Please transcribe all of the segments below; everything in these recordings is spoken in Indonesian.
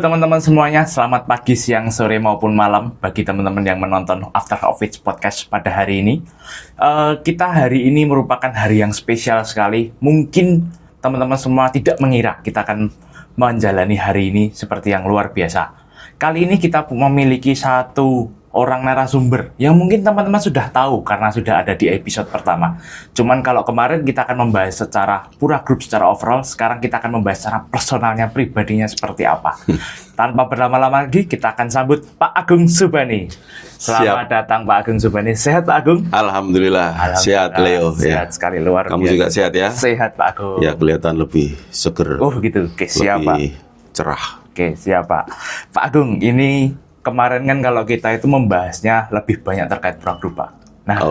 teman-teman semuanya, selamat pagi, siang, sore maupun malam bagi teman-teman yang menonton After Office Podcast pada hari ini. Kita hari ini merupakan hari yang spesial sekali. Mungkin teman-teman semua tidak mengira kita akan menjalani hari ini seperti yang luar biasa. Kali ini kita memiliki satu orang narasumber yang mungkin teman-teman sudah tahu karena sudah ada di episode pertama. Cuman kalau kemarin kita akan membahas secara pura grup, secara overall, sekarang kita akan membahas secara personalnya, pribadinya seperti apa. Tanpa berlama-lama lagi, kita akan sambut Pak Agung Subhani. Selamat datang Pak Agung Subhani. Sehat Pak Agung? Alhamdulillah. Sehat Leo. Sehat sekali, luar biasa. Kamu juga sehat ya? Sehat Pak Agung. Ya, kelihatan lebih seger. Oh begitu, oke, siap Pak. Lebih cerah. Oke, siap Pak. Pak Agung, ini kemarin kan kalau kita itu membahasnya lebih banyak terkait pura grup Pak. Nah,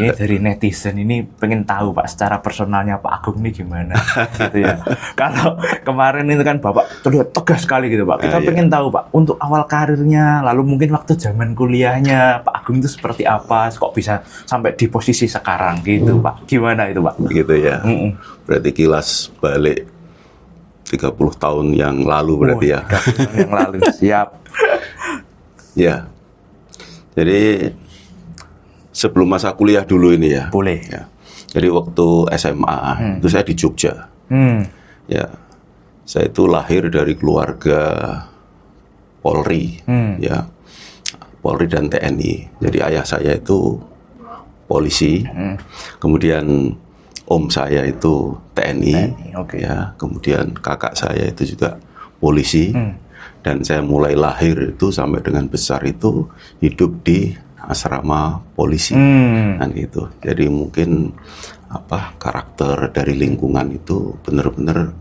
ini dari netizen ini pengen tahu Pak secara personalnya Pak Agung ini gimana gitu ya. Kalau kemarin itu kan Bapak terlihat tegas sekali gitu Pak. Kita pengen tahu Pak untuk awal karirnya, lalu mungkin waktu zaman kuliahnya Pak Agung itu seperti apa, kok bisa sampai di posisi sekarang gitu Pak. Gimana itu Pak? Gitu ya. Berarti kilas balik 30 tahun yang lalu berarti ya. 30 tahun yang lalu, siap. Ya, jadi sebelum masa kuliah dulu ini ya. Boleh. Ya. Jadi waktu SMA itu saya di Jogja. Ya, saya itu lahir dari keluarga Polri, ya, Polri dan TNI. Jadi ayah saya itu polisi, kemudian om saya itu TNI, ya, kemudian kakak saya itu juga polisi. Dan saya mulai lahir itu sampai dengan besar itu hidup di asrama polisi, kan gitu. Jadi mungkin karakter dari lingkungan itu benar-benar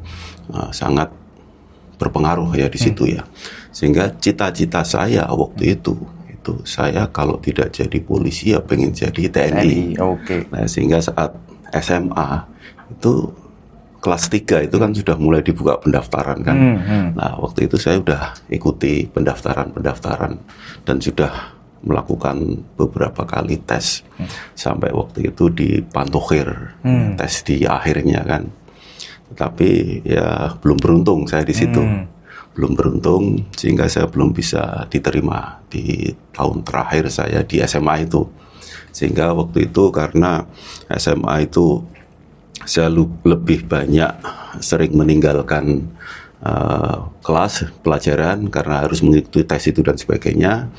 sangat berpengaruh ya di situ ya. Sehingga cita-cita saya waktu itu saya kalau tidak jadi polisi ya pengen jadi TNI. Nah, sehingga saat SMA itu kelas 3 itu kan sudah mulai dibuka pendaftaran kan. Nah, waktu itu saya udah ikuti pendaftaran dan sudah melakukan beberapa kali tes. Sampai waktu itu di Pantokhir, tes di akhirnya kan. Tetapi ya belum beruntung saya di situ. Belum beruntung sehingga saya belum bisa diterima di tahun terakhir saya di SMA itu. Sehingga waktu itu karena SMA itu saya lebih banyak sering meninggalkan kelas pelajaran karena harus mengikuti tes itu dan sebagainya.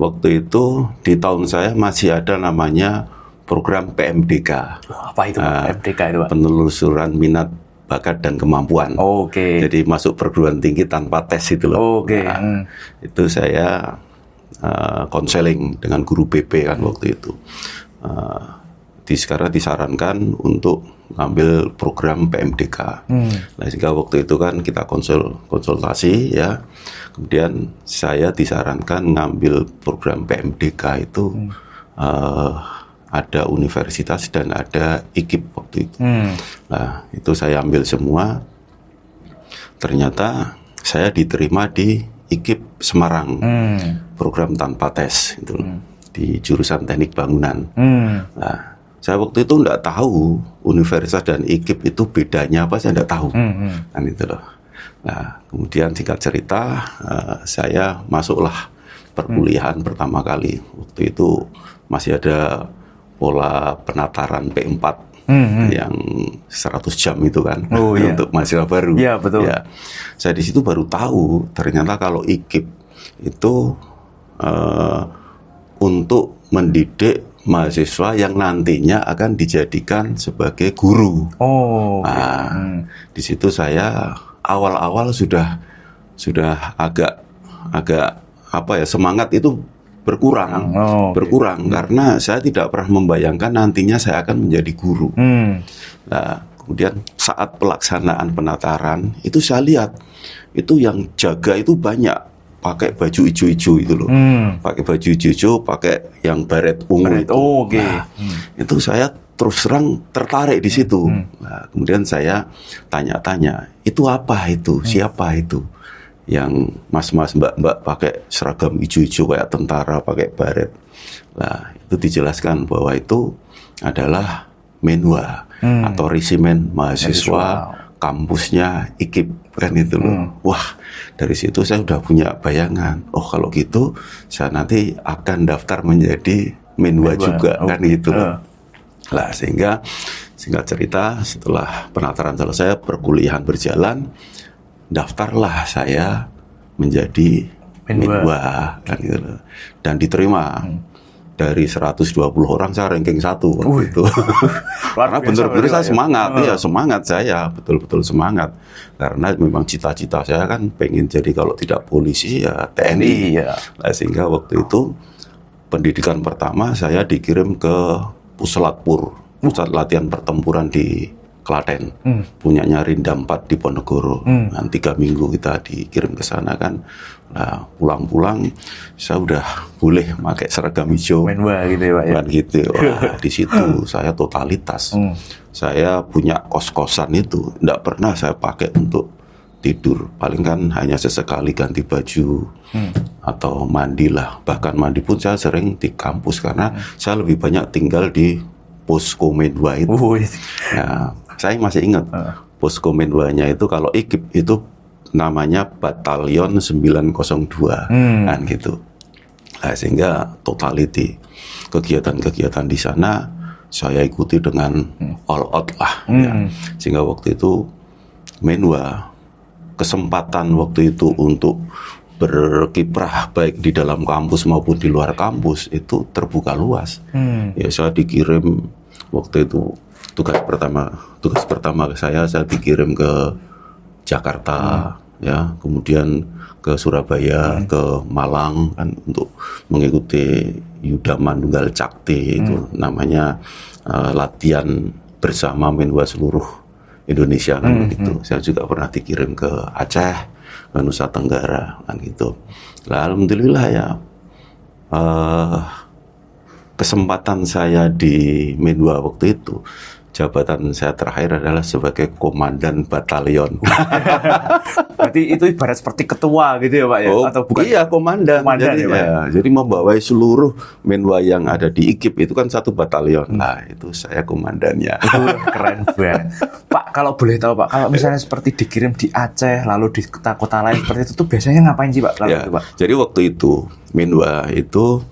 Waktu itu di tahun saya masih ada namanya program PMDK. Apa itu PMDK itu Pak? Penelusuran minat, bakat dan kemampuan. Jadi masuk perguruan tinggi tanpa tes itu loh. Itu saya konseling dengan guru BP kan waktu itu. Sekarang disarankan untuk ngambil program PMDK. Nah, sehingga waktu itu kan kita konsultasi ya. Kemudian saya disarankan ngambil program PMDK itu ada universitas dan ada IKIP waktu itu. Nah, itu saya ambil semua. Ternyata saya diterima di IKIP Semarang. Program tanpa tes itu di jurusan Teknik Bangunan. Nah, saya waktu itu enggak tahu universitas dan IKIP itu bedanya apa, saya enggak tahu. Kan itu loh. Nah, kemudian singkat cerita, saya masuklah perkuliahan pertama kali. Waktu itu masih ada pola penataran P4 yang 100 jam itu kan, untuk mahasiswa baru. Iya, betul. Ya, saya di situ baru tahu ternyata kalau IKIP itu untuk mendidik mahasiswa yang nantinya akan dijadikan sebagai guru. Di situ saya awal-awal sudah agak semangat itu berkurang karena saya tidak pernah membayangkan nantinya saya akan menjadi guru. Nah, kemudian saat pelaksanaan penataran itu saya lihat itu yang jaga itu banyak. Pakai baju hijau-hijau itu loh, pakai baju hijau, pakai yang baret ungu itu. Nah, itu saya terus terang tertarik di situ. Nah, kemudian saya tanya-tanya, itu apa itu, siapa itu, yang mas-mas mbak-mbak pakai seragam hijau-hijau kayak tentara pakai baret. Nah, itu dijelaskan bahwa itu adalah Menhwa atau Resimen Mahasiswa kampusnya IKIP kan itu loh. Wah, dari situ saya udah punya bayangan. Oh, kalau gitu saya nanti akan daftar menjadi Menwa juga kan gitu loh. Lah, sehingga singkat cerita setelah penataran selesai, perkuliahan berjalan, daftarlah saya menjadi Menwa kan gitu loh. Dan diterima. Dari 120 orang saya ranking 1 waktu itu. Karena benar-benar saya semangat, ya semangat saya, betul-betul semangat. Karena memang cita-cita saya kan pengen jadi kalau tidak polisi ya TNI. Nah, sehingga waktu itu pendidikan pertama saya dikirim ke Puslatpur, pusat latihan pertempuran di Klaten, punyanya Rindam 4 di Ponegoro. Nah, 3 minggu kita dikirim ke sana kan. Nah, pulang-pulang saya udah boleh pakai seragam hijau. Menwa gitu ya Pak ya. Kan gitu. Wah, di situ saya totalitas. Saya punya kos-kosan itu, enggak pernah saya pakai untuk tidur. Paling kan hanya sesekali ganti baju atau mandi lah. Bahkan mandi pun saya sering di kampus karena saya lebih banyak tinggal di posko Menwa itu. Nah, saya masih ingat posko Menwanya itu kalau IKIP itu namanya Batalion 902 kan gitu. Nah, sehingga totality kegiatan-kegiatan di sana saya ikuti dengan all out lah ya. Sehingga waktu itu Menwa kesempatan waktu itu untuk berkiprah baik di dalam kampus maupun di luar kampus itu terbuka luas. Ya, saya dikirim waktu itu tugas pertama saya dikirim ke Jakarta, ya, kemudian ke Surabaya, ke Malang kan untuk mengikuti Yuda Manunggal Cakti itu namanya latihan bersama Menwa seluruh Indonesia kan begitu. Saya juga pernah dikirim ke Aceh, ke Nusa Tenggara kan gitu. Lah, alhamdulillah ya kesempatan saya di Menwa waktu itu, jabatan saya terakhir adalah sebagai komandan batalion. Berarti itu ibarat seperti ketua gitu ya Pak ya? Atau bukan? Iya, komandan jadi, ya, Pak? Ya, jadi membawai seluruh Menwa yang ada di IKIP itu kan satu batalion. Nah, itu saya komandannya. Keren banget. Pak, kalau boleh tahu Pak, kalau misalnya seperti dikirim di Aceh lalu di kota-kota lain seperti itu tuh biasanya ngapain sih Pak? Kalau Ya, itu, Pak? jadi waktu itu Menwa itu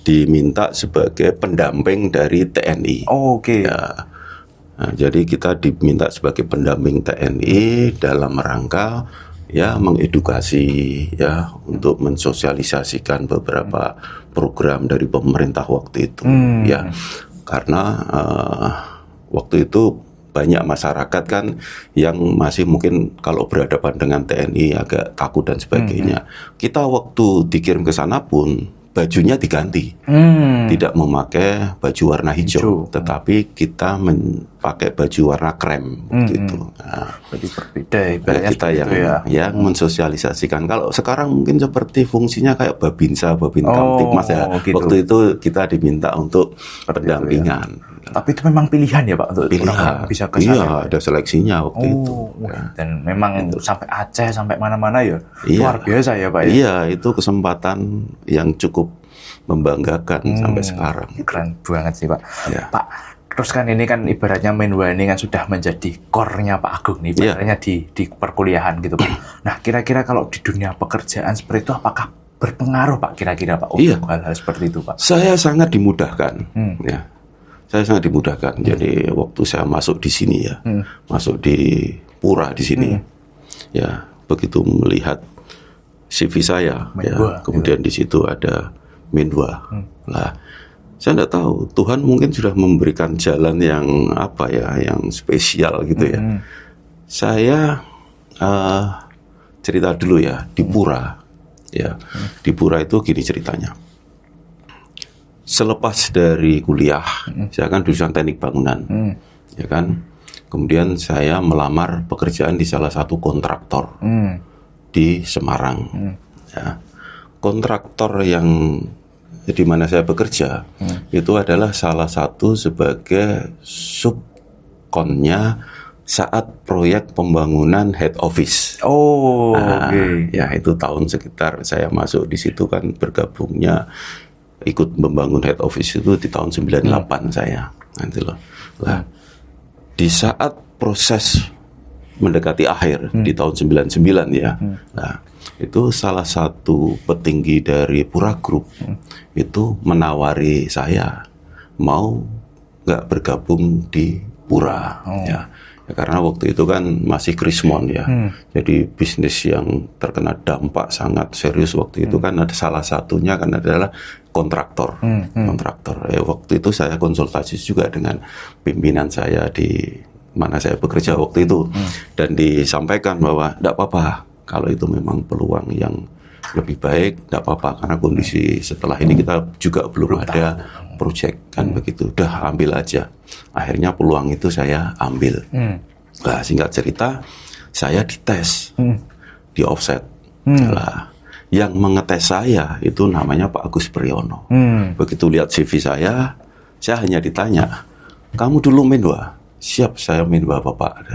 diminta sebagai pendamping dari TNI. Oh, oke. Ya. Nah, jadi kita diminta sebagai pendamping TNI dalam rangka ya mengedukasi ya untuk mensosialisasikan beberapa program dari pemerintah waktu itu ya, karena waktu itu banyak masyarakat kan yang masih mungkin kalau berhadapan dengan TNI agak takut dan sebagainya. Kita waktu dikirim ke sana pun bajunya diganti, tidak memakai baju warna hijau, tetapi kita pakai baju warna krem gitu. Nah, berarti berbeda kita yang mensosialisasikan. Kalau sekarang mungkin seperti fungsinya kayak Babinsa, Babin Kamtipmas ya. Gitu. Waktu itu kita diminta untuk pendampingan. Ya. Tapi itu memang pilihan ya Pak untuk pilihan. Bisa ke sana. Iya, ada seleksinya waktu itu. Ya. Dan memang sampai Aceh sampai mana-mana ya. Iya. Luar biasa ya Pak ya. Iya, itu kesempatan yang cukup membanggakan sampai sekarang. Keren banget sih Pak. Ya. Pak, terus kan ini kan ibaratnya Menwa ini kan sudah menjadi core-nya Pak Agung nih, ibaratnya di perkuliahan gitu Pak. Nah, kira-kira kalau di dunia pekerjaan seperti itu apakah berpengaruh Pak kira-kira Pak untuk hal-hal seperti itu Pak? Saya sangat dimudahkan ya. Saya sangat dimudahkan. Jadi waktu saya masuk di sini ya, masuk di Pura di sini, ya begitu melihat CV saya, Menwa, ya, kemudian di situ ada Menwa. Lah, saya tidak tahu. Tuhan mungkin sudah memberikan jalan yang apa ya, yang spesial gitu ya. Saya cerita dulu ya di Pura, ya di Pura itu gini ceritanya. Selepas dari kuliah, saya kan jurusan teknik bangunan, ya kan. Kemudian saya melamar pekerjaan di salah satu kontraktor di Semarang. Ya. Kontraktor yang di mana saya bekerja itu adalah salah satu sebagai subkonnya saat proyek pembangunan head office. Oh, ya itu tahun sekitar saya masuk di situ kan bergabungnya ikut membangun head office itu di tahun 98 saya. Nanti loh. Lah, di saat proses mendekati akhir di tahun 99 ya. Nah, itu salah satu petinggi dari Pura Group itu menawari saya mau nggak bergabung di Pura ya. Ya, karena waktu itu kan masih krismon ya, jadi bisnis yang terkena dampak sangat serius waktu itu kan ada salah satunya kan adalah kontraktor. Ya, waktu itu saya konsultasi juga dengan pimpinan saya di mana saya bekerja waktu itu dan disampaikan bahwa tidak apa-apa kalau itu memang peluang yang lebih baik, tidak apa-apa karena kondisi setelah ini kita juga belum ada project kan begitu, udah ambil aja. Akhirnya peluang itu saya ambil. Nah, singkat cerita, saya dites di offset. Nah, yang mengetes saya itu namanya Pak Agus Priyono. Begitu lihat CV saya hanya ditanya, kamu dulu Menwa? Siap, saya Menwa Bapak.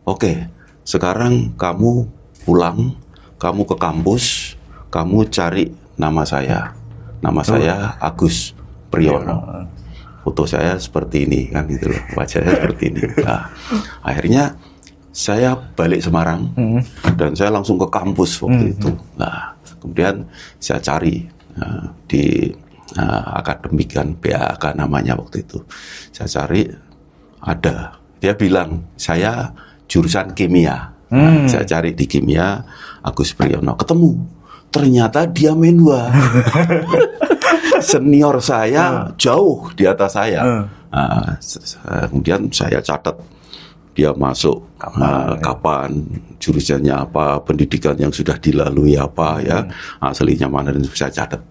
Oke, sekarang kamu pulang, kamu ke kampus, kamu cari nama saya. Nama saya Agus Priyono. Foto saya seperti ini kan gitu loh, wajahnya seperti ini. Nah, akhirnya saya balik Semarang dan saya langsung ke kampus waktu itu. Nah, kemudian saya cari di akademik kan, BAK namanya waktu itu. Saya cari ada, dia bilang saya jurusan kimia. Nah, saya cari di kimia Agus Priyono, ketemu. Ternyata dia Menwa. Senior saya jauh di atas saya. Nah, kemudian saya catat dia masuk kapan, jurusannya apa, pendidikan yang sudah dilalui apa ya, aslinya mana dan saya catat.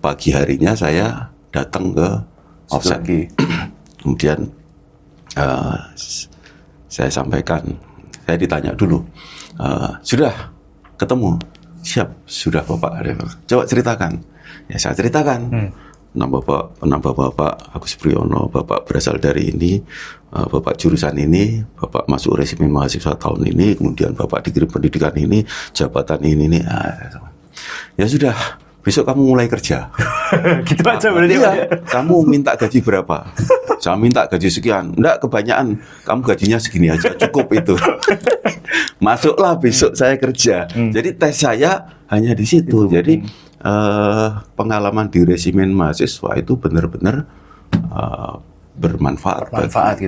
Pagi harinya saya datang ke offset. Kemudian saya sampaikan, saya ditanya dulu, sudah ketemu? Siap, sudah Bapak. Coba ceritakan. Ya saya ceritakan. Nama Bapak Agus Priyono, Bapak berasal dari ini, Bapak jurusan ini, Bapak masuk resimen mahasiswa tahun ini, kemudian Bapak degree pendidikan ini, jabatan ini. Ya sudah, besok kamu mulai kerja. Gitu aja berarti. Iya, kamu minta gaji berapa? Saya minta gaji sekian. Enggak, kebanyakan. Kamu gajinya segini aja, cukup itu. Masuklah besok saya kerja. Jadi tes saya hanya di situ. Jadi pengalaman di resimen mahasiswa itu benar-benar bermanfaat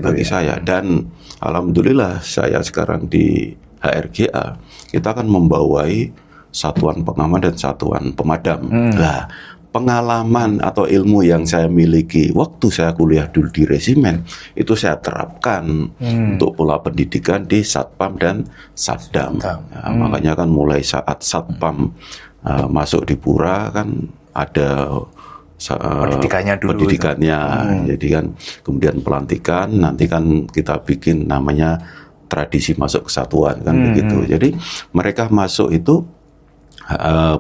bagi saya. Dan alhamdulillah saya sekarang di HRGA, kita akan membawai satuan pengaman dan satuan pemadam. Nah, pengalaman atau ilmu yang saya miliki waktu saya kuliah dulu di resimen itu saya terapkan untuk pola pendidikan di Satpam dan Satdam. Nah, makanya kan mulai saat Satpam masuk di Pura kan ada pendidikannya dulu. Jadi kan kemudian pelantikan, nanti kan kita bikin namanya tradisi masuk kesatuan kan begitu. Jadi mereka masuk itu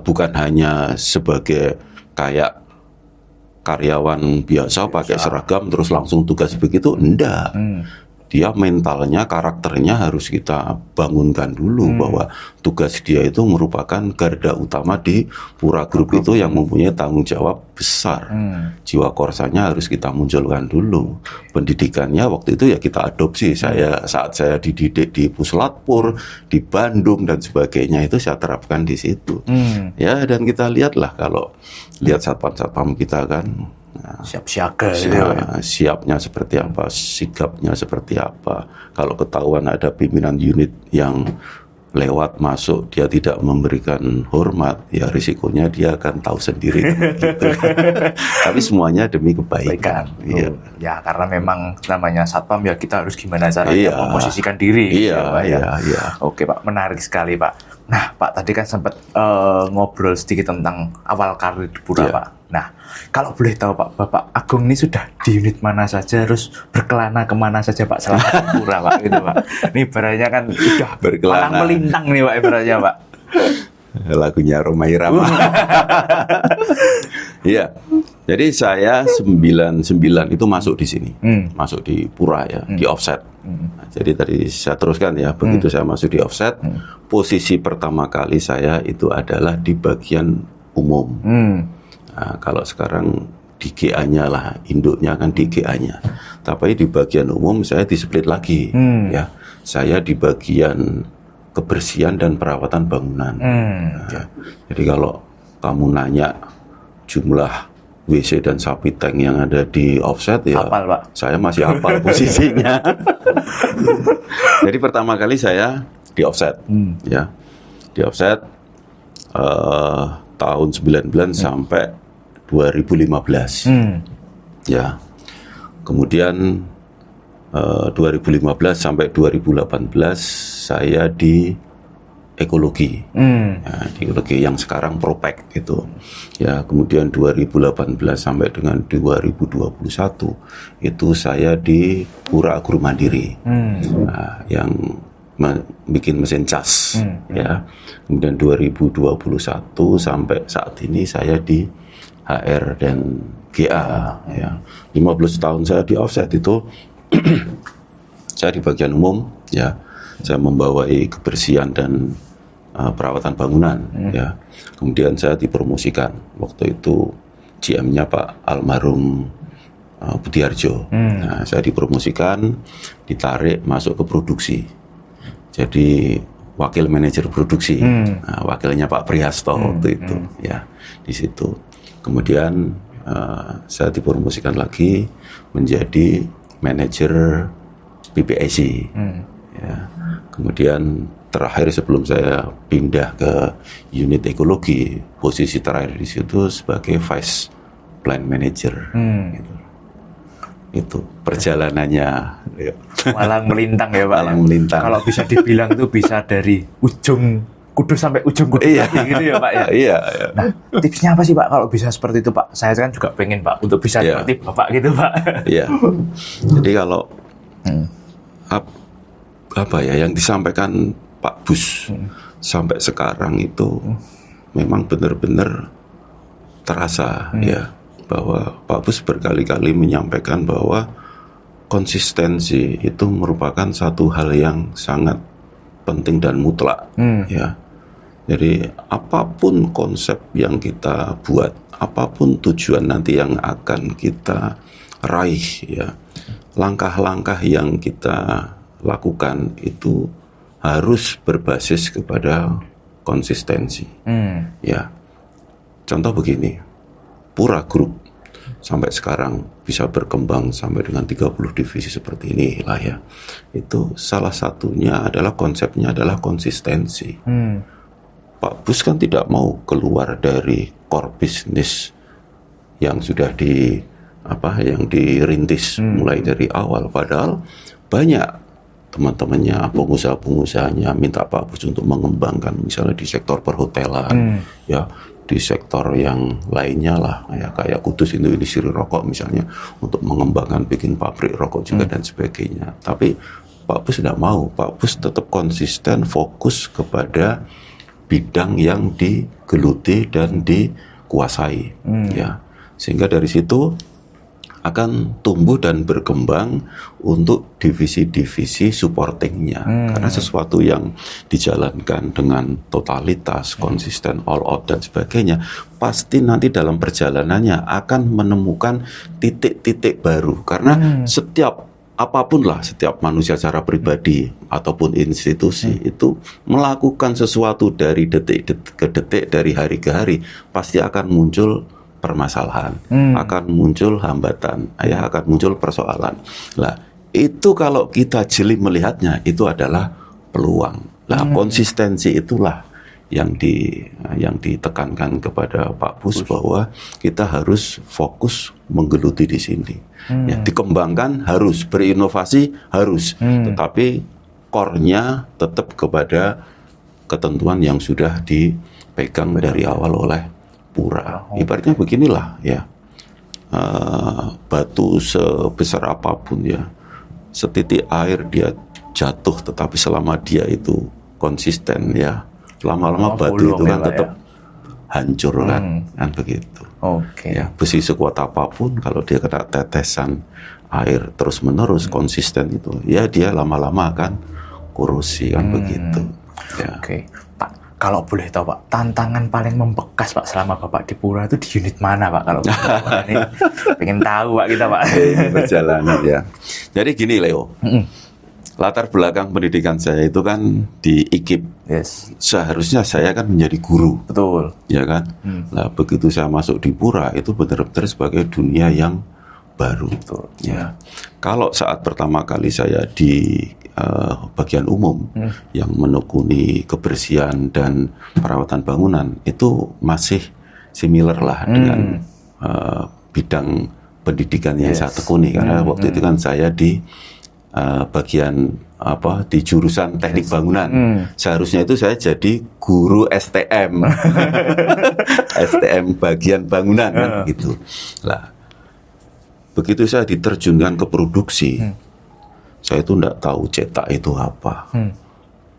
bukan hanya sebagai kayak karyawan biasa pakai seragam terus langsung tugas begitu, enggak. Dia mentalnya, karakternya harus kita bangunkan dulu bahwa tugas dia itu merupakan garda utama di Pura Group itu yang mempunyai tanggung jawab besar. Jiwa korsanya harus kita munculkan dulu. Pendidikannya waktu itu ya kita adopsi. Saat saya dididik di Puslatpur, di Bandung dan sebagainya itu saya terapkan di situ. Ya, dan kita lihatlah kalau lihat satpam-satpam kita kan. Siap siaga siapnya seperti apa, sikapnya seperti apa. Kalau ketahuan ada pimpinan unit yang lewat masuk dia tidak memberikan hormat, ya risikonya dia akan tahu sendiri gitu. Tapi semuanya demi kebaikan. Ya karena memang namanya satpam ya kita harus gimana caranya memposisikan diri. Iya. Oke Pak, menarik sekali Pak. Nah Pak tadi kan sempat ngobrol sedikit tentang awal karir di Pura Pak. Nah kalau boleh tahu Pak, Bapak Agung ini sudah di unit mana saja, terus berkelana kemana saja Pak selama di Pura Pak gitu Pak. Ini ibaratnya kan udah malang melintang nih Pak ibaratnya Pak. Lagunya Rhoma Irama. Iya. Jadi saya 99 itu masuk di sini. Masuk di Pura ya, di offset. Nah, jadi tadi saya teruskan ya, begitu saya masuk di offset, posisi pertama kali saya itu adalah di bagian umum. Nah, kalau sekarang di GA-nya lah, induknya kan di GA-nya. Tapi di bagian umum saya di split lagi, ya. saya di bagian kebersihan dan perawatan bangunan. Ya. Jadi kalau kamu nanya jumlah WC dan sapi tank yang ada di offset, ya Hafal, Pak. saya masih hafal posisinya. Jadi pertama kali saya di offset, ya di offset tahun 99 sampai 2015, ya. Kemudian 2015 sampai 2018 saya di ekologi, ya, di ekologi yang sekarang Propek gitu. Ya, kemudian 2018 sampai dengan 2021 itu saya di Pura Agro Mandiri, nah, yang bikin mesin cas, ya. Kemudian 2021 sampai saat ini saya di HR dan GA, ya. 15 tahun saya di offset itu. Saya di bagian umum, ya. Saya membawai kebersihan dan perawatan bangunan, ya. Kemudian saya dipromosikan. Waktu itu GM-nya Pak almarhum Budiarjo. Nah, saya dipromosikan, ditarik masuk ke produksi. Jadi wakil manajer produksi. Nah, wakilnya Pak Prihasto waktu itu, ya, di situ. Kemudian saya dipromosikan lagi menjadi manajer PPIC. Ya. Kemudian terakhir sebelum saya pindah ke unit ekologi, posisi terakhir di situ sebagai vice plant manager. Gitu. Itu perjalanannya. Ya. Malang melintang ya Pak. Malang melintang. Kalau bisa dibilang tuh bisa dari ujung Kudus sampai ujung Kudus gitu ya Pak ya. Iya. Nah, tipsnya apa sih Pak kalau bisa seperti itu Pak? Saya kan juga pengen Pak untuk bisa seperti Bapak gitu Pak. Iya. Jadi kalau apa ya yang disampaikan Pak Bus sampai sekarang itu memang benar-benar terasa, ya, bahwa Pak Bus berkali-kali menyampaikan bahwa konsistensi itu merupakan satu hal yang sangat penting dan mutlak, ya. Jadi apapun konsep yang kita buat, apapun tujuan nanti yang akan kita raih, ya, langkah-langkah yang kita lakukan itu harus berbasis kepada konsistensi. Ya, contoh begini, Pura Group sampai sekarang bisa berkembang sampai dengan 30 divisi seperti ini lah, ya. Itu salah satunya adalah konsepnya adalah konsistensi. Pak Bus kan tidak mau keluar dari core business yang sudah yang dirintis mulai dari awal, padahal banyak teman-temannya, pengusaha-pengusahanya minta Pak Bus untuk mengembangkan misalnya di sektor perhotelan, ya, di sektor yang lainnya lah, ya, kayak Kudus Industri Rokok misalnya, untuk mengembangkan bikin pabrik rokok juga dan sebagainya. Tapi Pak Bus tidak mau. Pak Bus tetap konsisten fokus kepada bidang yang digeluti dan dikuasai, ya, sehingga dari situ akan tumbuh dan berkembang untuk divisi-divisi supportingnya. Karena sesuatu yang dijalankan dengan totalitas, konsisten, all out dan sebagainya, pasti nanti dalam perjalanannya akan menemukan titik-titik baru. Karena setiap manusia secara pribadi ataupun institusi itu melakukan sesuatu dari detik ke detik, dari hari ke hari, pasti akan muncul permasalahan, akan muncul hambatan, ya, akan muncul persoalan. Lah, itu kalau kita jeli melihatnya, itu adalah peluang. Lah, konsistensi itulah yang ditekankan kepada Pak Bus bahwa kita harus fokus menggeluti di sini. Ya, dikembangkan harus, berinovasi harus, tetapi core-nya tetap kepada ketentuan yang sudah dipegang dari awal oleh Pura. Ibaratnya beginilah, ya, batu sebesar apapun, ya, setitik air dia jatuh, tetapi selama dia itu konsisten, ya, lama-lama batu itu kan tetap hancur, kan begitu. Ya, besi sekuat apapun kalau dia kena tetesan air terus-menerus konsisten itu, ya, dia lama-lama akan korosi, kan begitu. Ya. Pak, kalau boleh tahu Pak, tantangan paling membekas Pak selama Bapak di Pura itu di unit mana Pak? Kalau ini pengen tahu Pak kita Pak. Perjalanan, ya. Jadi gini Leo, latar belakang pendidikan saya itu kan di IKIP. Yes. Seharusnya saya kan menjadi guru, Betul. ya kan? Nah, begitu saya masuk di Pura itu benar-benar sebagai dunia yang baru. Betul. Ya. Kalau saat pertama kali saya di bagian umum yang menekuni kebersihan dan perawatan bangunan itu masih similar lah dengan bidang pendidikan yang saya tekuni, karena waktu itu kan saya di bagian di jurusan teknik bangunan. Seharusnya itu saya jadi guru STM, STM bagian bangunan kan gitu. Lah, begitu saya diterjunkan ke produksi, saya itu enggak tahu cetak itu apa,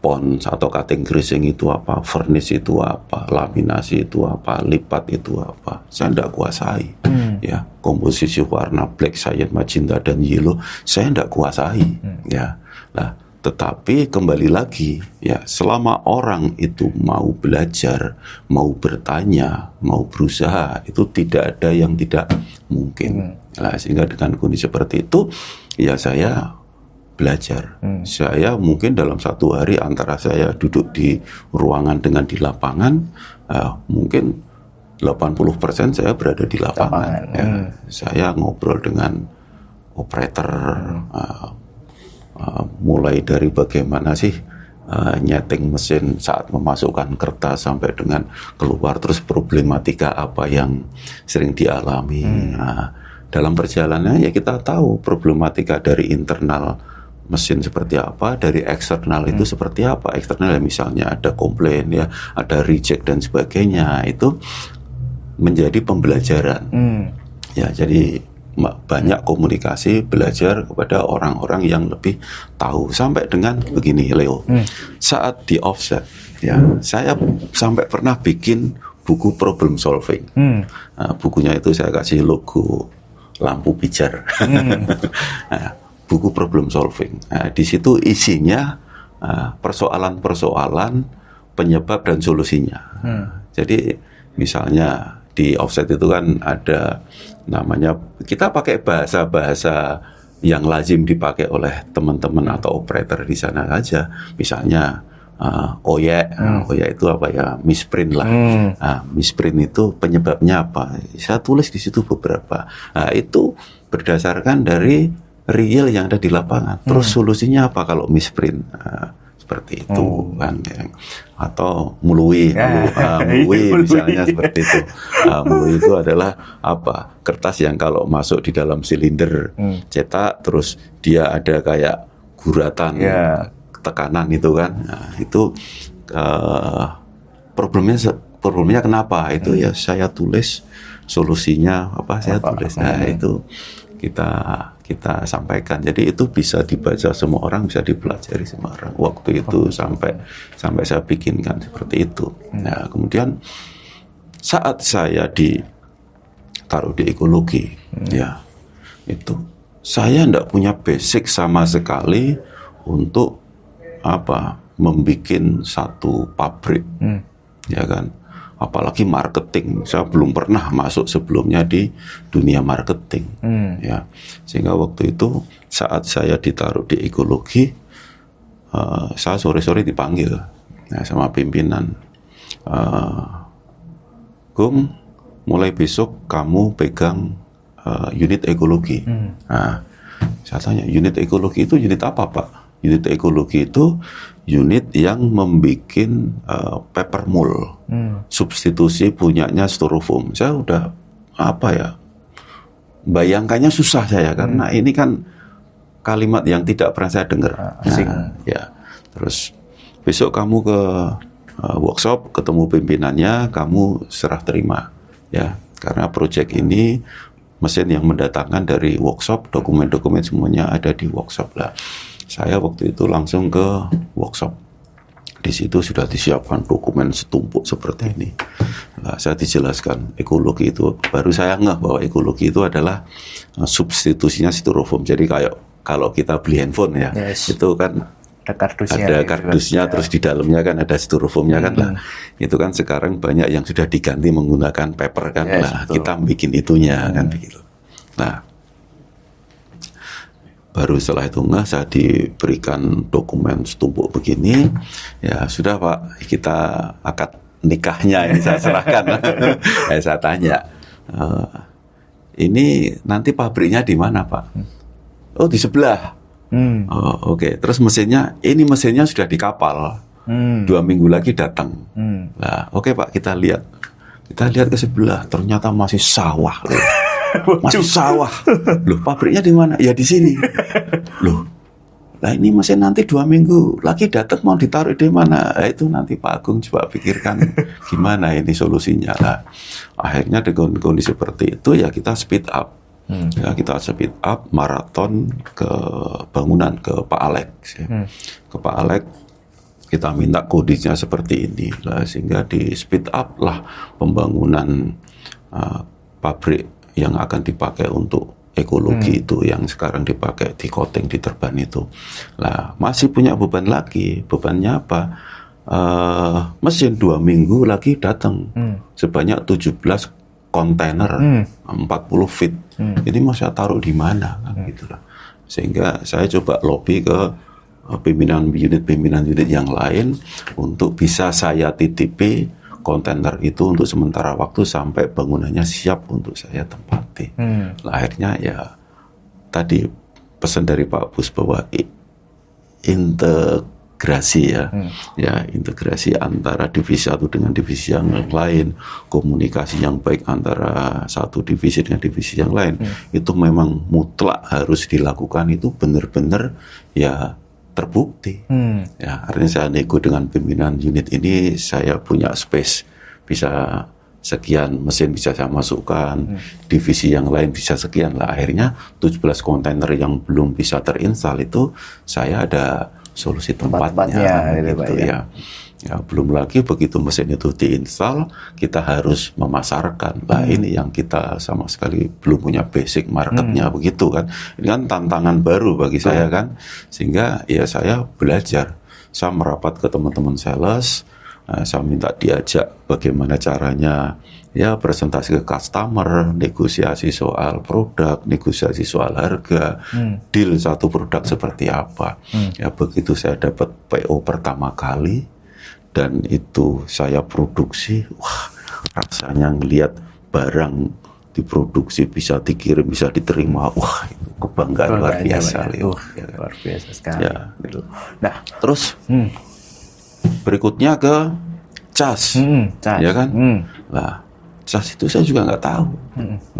pons atau cutting greasing itu apa, furnish itu apa, laminasi itu apa, lipat itu apa. Saya enggak kuasai. Ya, komposisi warna black, cyan, magenta dan yellow saya enggak kuasai. Ya. Nah, tetapi kembali lagi ya, selama orang itu mau belajar, mau bertanya, mau berusaha, itu tidak ada yang tidak mungkin. Nah, sehingga dengan kondisi seperti itu ya saya belajar. Saya mungkin dalam satu hari antara saya duduk di ruangan dengan di lapangan, mungkin 80% saya berada di lapangan. Ya. Saya ngobrol dengan operator, mulai dari bagaimana sih nyeting mesin saat memasukkan kertas sampai dengan keluar, terus problematika apa yang sering dialami. Nah, dalam perjalanannya ya kita tahu problematika dari internal mesin seperti apa, dari eksternal itu seperti apa. Eksternal ya misalnya ada komplain ya, ada reject dan sebagainya, itu menjadi pembelajaran. Ya, jadi banyak komunikasi, belajar kepada orang-orang yang lebih tahu. Sampai dengan begini, Leo, saat di offset ya, saya sampai pernah bikin buku problem solving. Nah, bukunya itu saya kasih logo lampu pijar. Nah, buku problem solving. Nah, di situ isinya persoalan-persoalan, penyebab dan solusinya. Jadi misalnya di offset itu kan ada namanya, kita pakai bahasa-bahasa yang lazim dipakai oleh teman-teman atau operator di sana aja. Misalnya oyek itu apa ya, misprint lah. Misprint itu penyebabnya apa? Saya tulis di situ beberapa. Nah, itu berdasarkan dari real yang ada di lapangan. Terus solusinya apa kalau misprint? Seperti itu kan ya. Atau mului misalnya seperti itu. Mului itu adalah apa? Kertas yang kalau masuk di dalam silinder cetak, terus dia ada kayak guratan tekanan itu kan. Nah, itu problemnya kenapa? Itu ya saya tulis solusinya apa, saya tulis. Nah, itu kita sampaikan. Jadi itu bisa dibaca semua orang, bisa dipelajari semua orang. Waktu itu sampai saya bikinkan seperti itu. Nah, kemudian saat saya ditaruh di ekologi, ya itu saya enggak punya basic sama sekali untuk membikin satu pabrik, ya kan. Apalagi marketing, saya belum pernah masuk sebelumnya di dunia marketing, ya. Sehingga waktu itu saat saya ditaruh di ekologi, saya sore-sore dipanggil sama pimpinan, Gung, mulai besok kamu pegang unit ekologi. Nah, saya tanya, unit ekologi itu unit apa, Pak? Unit ekologi itu unit yang membuat paper mold, substitusi punyanya styrofoam. Saya udah bayangkannya susah saya, karena ini kan kalimat yang tidak pernah saya dengar. Ya, terus besok kamu ke workshop, ketemu pimpinannya, kamu serah terima, ya, karena proyek ini mesin yang mendatangkan dari workshop, dokumen-dokumen semuanya ada di workshop lah. Saya waktu itu langsung ke workshop. Di situ sudah disiapkan dokumen setumpuk seperti ini. Nah, saya dijelaskan ekologi itu, baru saya ngeh bahwa ekologi itu adalah substitusinya styrofoam. Jadi kayak kalau kita beli handphone ya, itu kan ada kardusnya, terus di dalamnya kan ada styrofoamnya kan lah. Itu kan sekarang banyak yang sudah diganti menggunakan paper kan lah. Kita bikin itunya kan begitu. Nah, baru setelah itu saya diberikan dokumen setumpuk begini, ya sudah Pak, kita akad nikahnya ini saya serahkan. Saya tanya, ini nanti pabriknya di mana Pak? Oh di sebelah. Oh, oke. Terus mesinnya sudah di kapal. 2 minggu lagi datang. Nah, oke Pak, kita lihat ke sebelah, ternyata masih sawah loh. Masih sawah. Loh, pabriknya di mana? Ya di sini. Loh, nah ini mesin nanti 2 minggu lagi datang, mau ditaruh di mana? Nah, itu nanti Pak Agung coba pikirkan gimana ini solusinya. Nah, akhirnya dengan kondisi seperti itu ya kita speed up. Ya, kita speed up maraton ke bangunan ke Pak Alex. Ya. Ke Pak Alex kita minta kondisinya seperti ini lah, sehingga di speed up lah pembangunan pabrik yang akan dipakai untuk ekologi itu, yang sekarang dipakai di coating di Terban itu. Lah masih punya beban lagi. Bebannya apa? Mesin 2 minggu lagi datang sebanyak 17 kontainer 40 feet. Ini mau saya taruh di mana kan gitulah. Sehingga saya coba lobby ke pimpinan unit yang lain untuk bisa saya titipi kontainer itu untuk sementara waktu sampai bangunannya siap untuk saya tempati. Akhirnya ya tadi pesan dari Pak Bus bahwa integrasi ya integrasi antara divisi satu dengan divisi yang lain, komunikasi yang baik antara satu divisi dengan divisi yang lain itu memang mutlak harus dilakukan. Itu benar-benar ya terbukti. Ya, artinya saya nego dengan pimpinan unit ini, saya punya space bisa sekian mesin bisa saya masukkan, divisi yang lain bisa sekian lah. Akhirnya 17 kontainer yang belum bisa terinstall itu saya ada solusi tempatnya gitu ya. Ya, belum lagi begitu mesin itu diinstal, kita harus memasarkan. Nah, ini yang kita sama sekali belum punya basic marketnya begitu kan. Ini kan tantangan baru bagi saya kan. Sehingga ya saya belajar. Saya merapat ke teman-teman sales, saya minta diajak bagaimana caranya ya presentasi ke customer, negosiasi soal produk, negosiasi soal harga, deal satu produk seperti apa. Ya begitu saya dapat PO pertama kali, dan itu saya produksi, wah rasanya ngelihat barang diproduksi bisa dikirim, bisa diterima, wah itu kebanggaan luar biasa. Luar biasa sekali. Ya, gitu. Nah, terus berikutnya ke cas, ya kan? Nah, cas itu saya juga nggak tahu.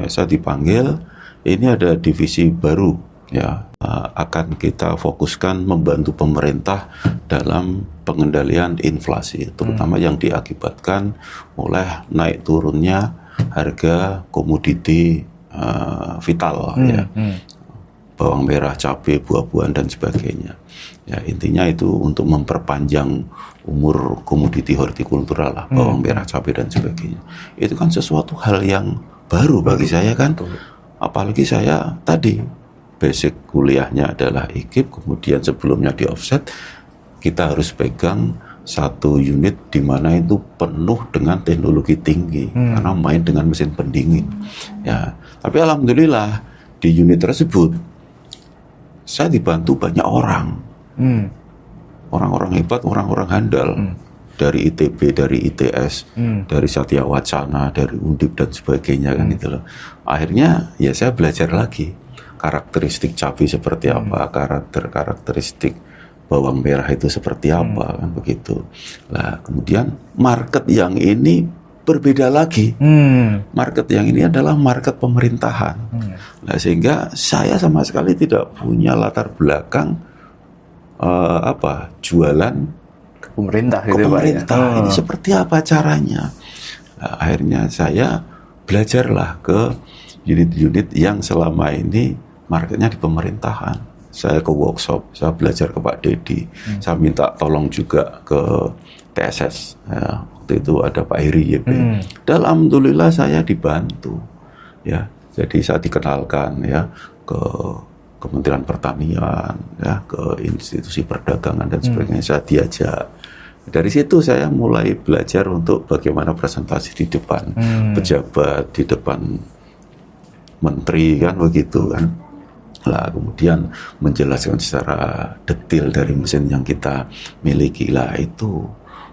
Ya, saya dipanggil, ini ada divisi baru, ya akan kita fokuskan membantu pemerintah dalam pengendalian inflasi, terutama yang diakibatkan oleh naik turunnya harga komoditi vital, ya bawang merah, cabai, buah-buahan dan sebagainya. Ya intinya itu untuk memperpanjang umur komoditi hortikultural lah, bawang merah, cabai dan sebagainya. Itu kan sesuatu hal yang baru bagi saya kan, apalagi saya tadi basic kuliahnya adalah IKIP, kemudian sebelumnya di offset. Kita harus pegang satu unit di mana itu penuh dengan teknologi tinggi, karena main dengan mesin pendingin. Ya, tapi alhamdulillah di unit tersebut saya dibantu banyak orang, orang-orang hebat, orang-orang handal, dari ITB, dari ITS, dari Satya Wacana, dari Undip dan sebagainya kan itu loh. Akhirnya ya saya belajar lagi karakteristik cabai seperti apa, karakteristik bawang merah itu seperti apa kan begitu. Nah, kemudian market yang ini berbeda lagi. Market yang ini adalah market pemerintahan. Nah, sehingga saya sama sekali tidak punya latar belakang jualan ke pemerintah, gitu, pemerintah. Pak, ya? Ini seperti apa caranya? Nah, akhirnya saya belajarlah ke unit-unit yang selama ini marketnya di pemerintahan. Saya ke workshop, saya belajar ke Pak Dedi, saya minta tolong juga ke TSS. Ya, waktu itu ada Pak Heri YP. Dan alhamdulillah saya dibantu. Ya, jadi saya dikenalkan ya ke Kementerian Pertanian, ya ke institusi perdagangan dan sebagainya. Saya diajak. Dari situ saya mulai belajar untuk bagaimana presentasi di depan pejabat, di depan menteri kan begitu kan. Lah kemudian menjelaskan secara detail dari mesin yang kita miliki, lah itu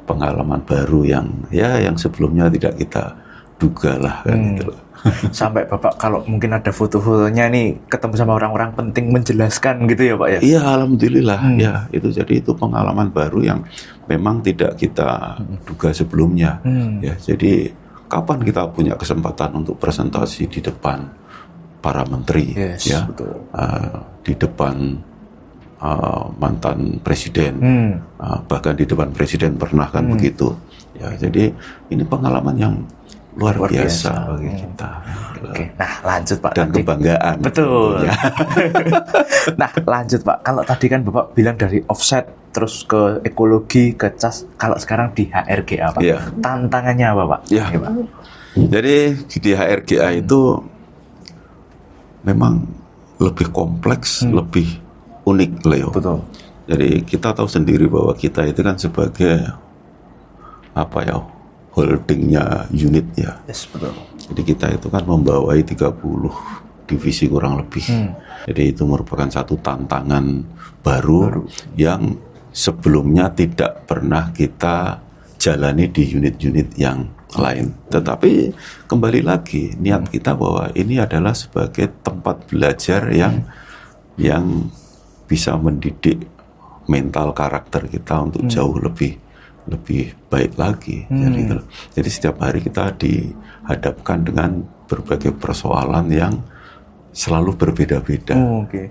pengalaman baru yang sebelumnya tidak kita duga lah kan gitu loh. Sampai Bapak kalau mungkin ada foto-fotonya nih ketemu sama orang-orang penting menjelaskan gitu ya Pak ya? Iya, alhamdulillah ya, itu pengalaman baru yang memang tidak kita duga sebelumnya. Ya, jadi kapan kita punya kesempatan untuk presentasi di depan para menteri, ya, betul. Di depan mantan presiden, bahkan di depan presiden pernah kan begitu. Ya, jadi ini pengalaman yang luar biasa bagi kita. Oke, nah lanjut Pak. Dan kebanggaan. Betul. Ya. Nah lanjut Pak, kalau tadi kan Bapak bilang dari offset terus ke ekologi, ke cas, kalau sekarang di HRGA Pak, tantangannya apa Pak? Ya. Pak? Jadi di HRGA itu memang lebih kompleks, lebih unik Leo. Betul. Jadi kita tahu sendiri bahwa kita itu kan sebagai holdingnya unit ya. Yes, betul. Jadi kita itu kan membawai 30 divisi kurang lebih. Jadi itu merupakan satu tantangan baru yang sebelumnya tidak pernah kita jalani di unit-unit yang lain. Tetapi kembali lagi niat kita bahwa ini adalah sebagai tempat belajar yang bisa mendidik mental karakter kita untuk jauh lebih baik lagi. Jadi setiap hari kita dihadapkan dengan berbagai persoalan yang selalu berbeda-beda.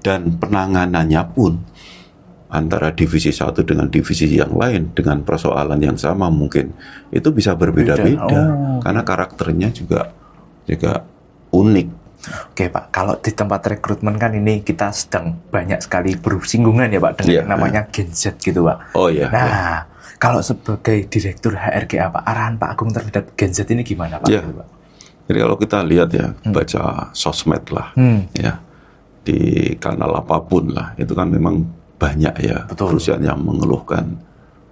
Dan penanganannya pun antara divisi satu dengan divisi yang lain dengan persoalan yang sama mungkin itu bisa berbeda-beda karena karakternya juga unik. Oke Pak, kalau di tempat rekrutmen kan ini kita sedang banyak sekali bersinggungan ya Pak dengan namanya Gen Z gitu Pak. Oh iya. Nah, kalau sebagai direktur HRGA Pak, arahan Pak Agung terhadap Gen Z ini gimana Pak? Ya. Jadi kalau kita lihat ya, baca sosmed lah, ya di kanal apapun lah, itu kan memang banyak ya perusahaan yang mengeluhkan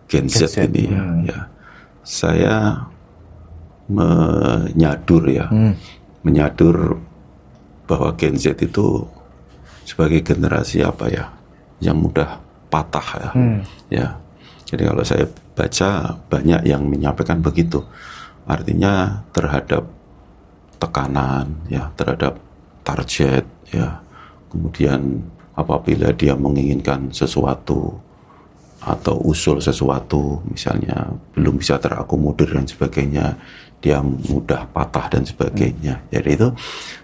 Gen Z ini ya. Saya menyadur bahwa Gen Z itu sebagai generasi yang mudah patah ya. Jadi kalau saya baca banyak yang menyampaikan begitu. Artinya terhadap tekanan ya, terhadap target ya. Kemudian apabila dia menginginkan sesuatu atau usul sesuatu misalnya belum bisa terakomodir dan sebagainya, dia mudah patah dan sebagainya. Jadi itu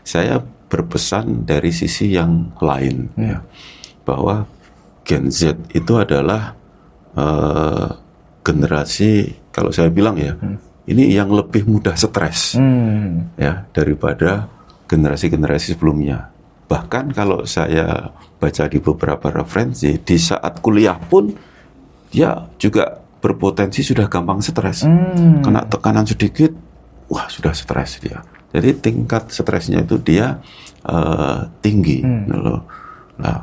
saya berpesan dari sisi yang lain ya, bahwa Gen Z itu adalah generasi, kalau saya bilang ya, ini yang lebih mudah stres ya daripada generasi-generasi sebelumnya. Bahkan kalau saya baca di beberapa referensi, di saat kuliah pun dia juga berpotensi sudah gampang stres. Kena tekanan sedikit, wah sudah stres dia. Jadi tingkat stresnya itu dia tinggi. Nah,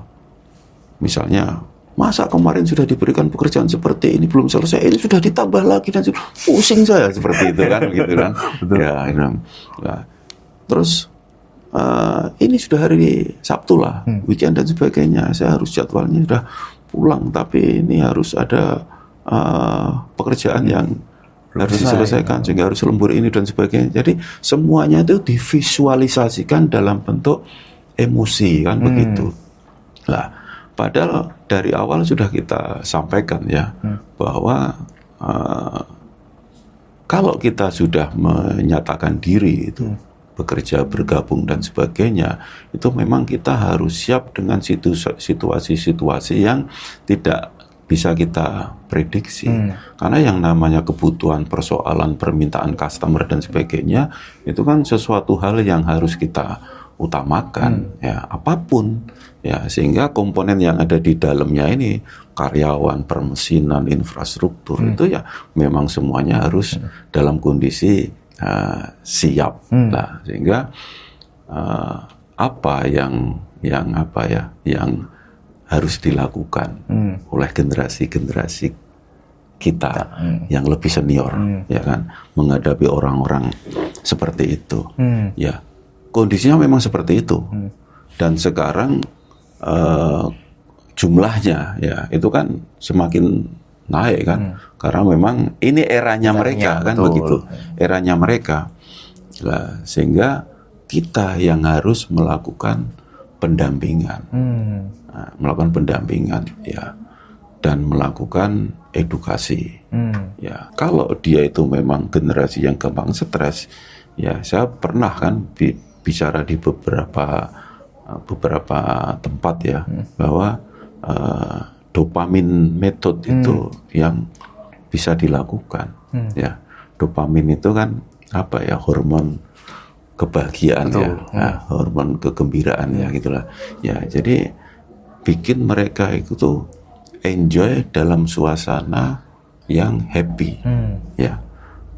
misalnya, masa kemarin sudah diberikan pekerjaan seperti ini belum selesai, ini sudah ditambah lagi dan pusing saya seperti itu kan, gitu kan. Ya, nah, terus ini sudah hari Sabtu lah, weekend dan sebagainya. Saya harus jadwalnya sudah pulang, tapi ini harus ada pekerjaan yang harus diselesaikan sehingga harus lembur ini dan sebagainya. Jadi semuanya itu divisualisasikan dalam bentuk emosi kan begitu. Lah, padahal dari awal sudah kita sampaikan ya bahwa kalau kita sudah menyatakan diri itu bekerja, bergabung dan sebagainya, itu memang kita harus siap dengan situasi-situasi yang tidak bisa kita prediksi. Karena yang namanya kebutuhan, persoalan, permintaan customer dan sebagainya, itu kan sesuatu hal yang harus kita utamakan ya, apapun ya, sehingga komponen yang ada di dalamnya ini, karyawan, permesinan, infrastruktur, itu ya memang semuanya harus dalam kondisi siap lah, sehingga apa yang harus dilakukan oleh generasi-generasi kita yang lebih senior ya kan, menghadapi orang-orang seperti itu ya, kondisinya memang seperti itu. Dan sekarang jumlahnya ya itu kan semakin naik kan, karena memang ini eranya mereka kan, betul. begitu, eranya mereka. Nah, sehingga kita yang harus melakukan pendampingan, melakukan pendampingan ya, dan melakukan edukasi. Ya, kalau dia itu memang generasi yang gampang stres, ya saya pernah kan bicara di beberapa tempat ya, bahwa dopamin method itu yang bisa dilakukan. Ya, dopamin itu kan apa ya, hormon kebahagiaan. Betul. Ya, nah, hormon kegembiraan ya gitulah. Ya, jadi bikin mereka itu tuh enjoy dalam suasana yang happy. Ya,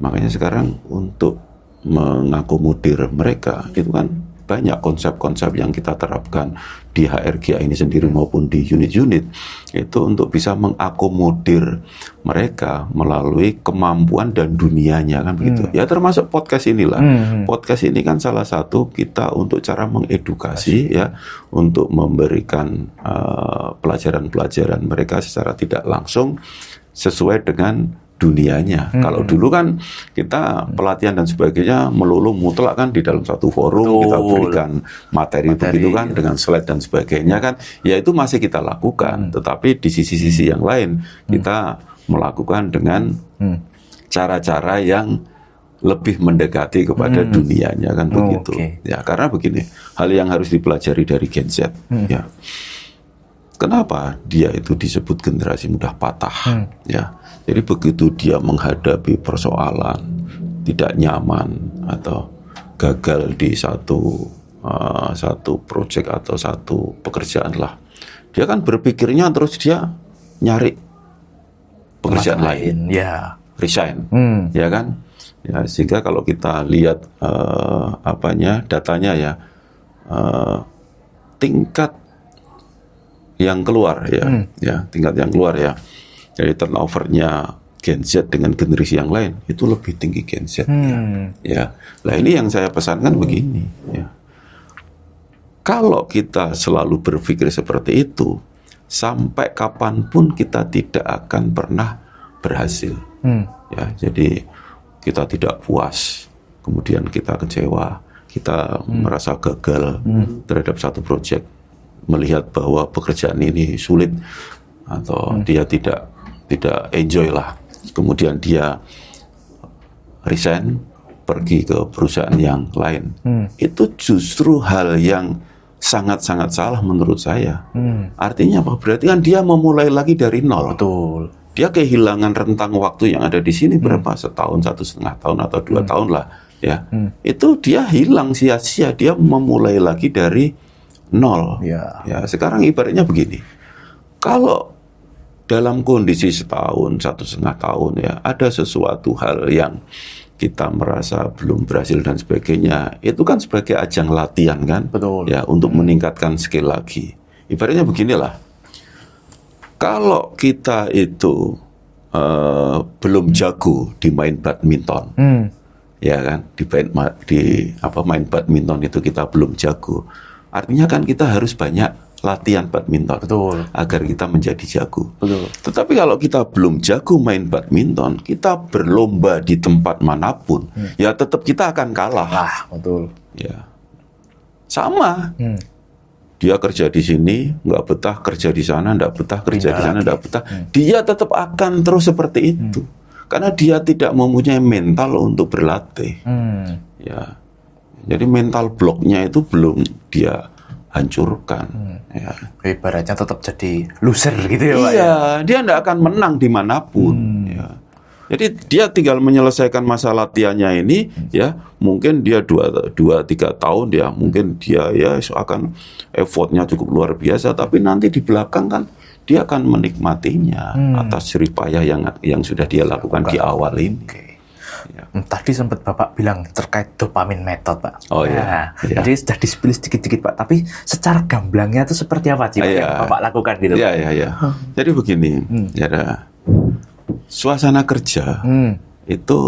makanya sekarang untuk mengakomodir mereka itu kan banyak konsep-konsep yang kita terapkan di HRGA ini sendiri maupun di unit-unit itu untuk bisa mengakomodir mereka melalui kemampuan dan dunianya kan begitu. Ya termasuk podcast inilah. Podcast ini kan salah satu kita untuk cara mengedukasi ya, untuk memberikan pelajaran-pelajaran mereka secara tidak langsung sesuai dengan dunianya. Kalau dulu kan kita pelatihan dan sebagainya melulu mutlak kan di dalam satu forum. Kita berikan materi begitu kan dengan slide dan sebagainya kan, ya itu masih kita lakukan. Tetapi di sisi-sisi yang lain kita melakukan dengan cara-cara yang lebih mendekati kepada dunianya kan begitu. Ya karena begini, hal yang harus dipelajari dari Gen Z ya. Kenapa dia itu disebut generasi mudah patah? Ya, jadi begitu dia menghadapi persoalan tidak nyaman atau gagal di satu proyek atau satu pekerjaan lah, dia kan berpikirnya terus dia nyari pekerjaan lain. Ya, resign, ya kan? Ya, sehingga kalau kita lihat datanya ya, tingkat yang keluar ya, tingkat yang keluar ya, jadi turnovernya Gen Z dengan generasi yang lain itu lebih tinggi Gen Z ya. Nah ini yang saya pesankan begini ya, kalau kita selalu berpikir seperti itu, sampai kapanpun kita tidak akan pernah berhasil ya. Jadi kita tidak puas, kemudian kita kecewa, kita merasa gagal terhadap satu proyek, melihat bahwa pekerjaan ini sulit atau dia tidak enjoy lah, kemudian dia resign, pergi ke perusahaan yang lain. Itu justru hal yang sangat-sangat salah menurut saya. Artinya apa? Berarti kan dia memulai lagi dari nol. betul. Dia kehilangan rentang waktu yang ada di sini berapa? Setahun, 1,5 tahun atau 2 tahun lah ya. Itu dia hilang sia-sia, dia memulai lagi dari nol. Ya, sekarang ibaratnya begini. Kalau dalam kondisi setahun, 1,5 tahun ya, ada sesuatu hal yang kita merasa belum berhasil dan sebagainya, itu kan sebagai ajang latihan kan? Betul. Ya, untuk meningkatkan skill lagi. Ibaratnya beginilah. Kalau kita itu belum jago di main badminton, ya kan? Main badminton itu kita belum jago. Artinya kan kita harus banyak latihan badminton. Betul. Agar kita menjadi jago. Betul. Tetapi kalau kita belum jago main badminton, kita berlomba di tempat manapun, ya tetap kita akan kalah. Betul. Ya, sama. Dia kerja di sini nggak betah, kerja di sana nggak betah, kerja di sana nggak betah. Dia tetap akan terus seperti itu, karena dia tidak mempunyai mental untuk berlatih. Ya. Jadi mental blocknya itu belum dia hancurkan. Ya. Ibaratnya tetap jadi loser gitu ya, Pak? Iya, dia tidak akan menang dimanapun. Ya. Jadi dia tinggal menyelesaikan masa latihannya ini, ya mungkin dia 2-3 tahun ya, mungkin dia ya akan effortnya cukup luar biasa, tapi nanti di belakang kan dia akan menikmatinya atas jerih payah yang sudah dia lakukan di awal ini. Ya. Tadi sempat Bapak bilang terkait dopamin method, Pak. Oh iya. Jadi sudah di-spill sedikit-sedikit, Pak. Tapi secara gamblangnya itu seperti apa sih yang Bapak lakukan gitu? Iya. Jadi begini, ya, suasana kerja itu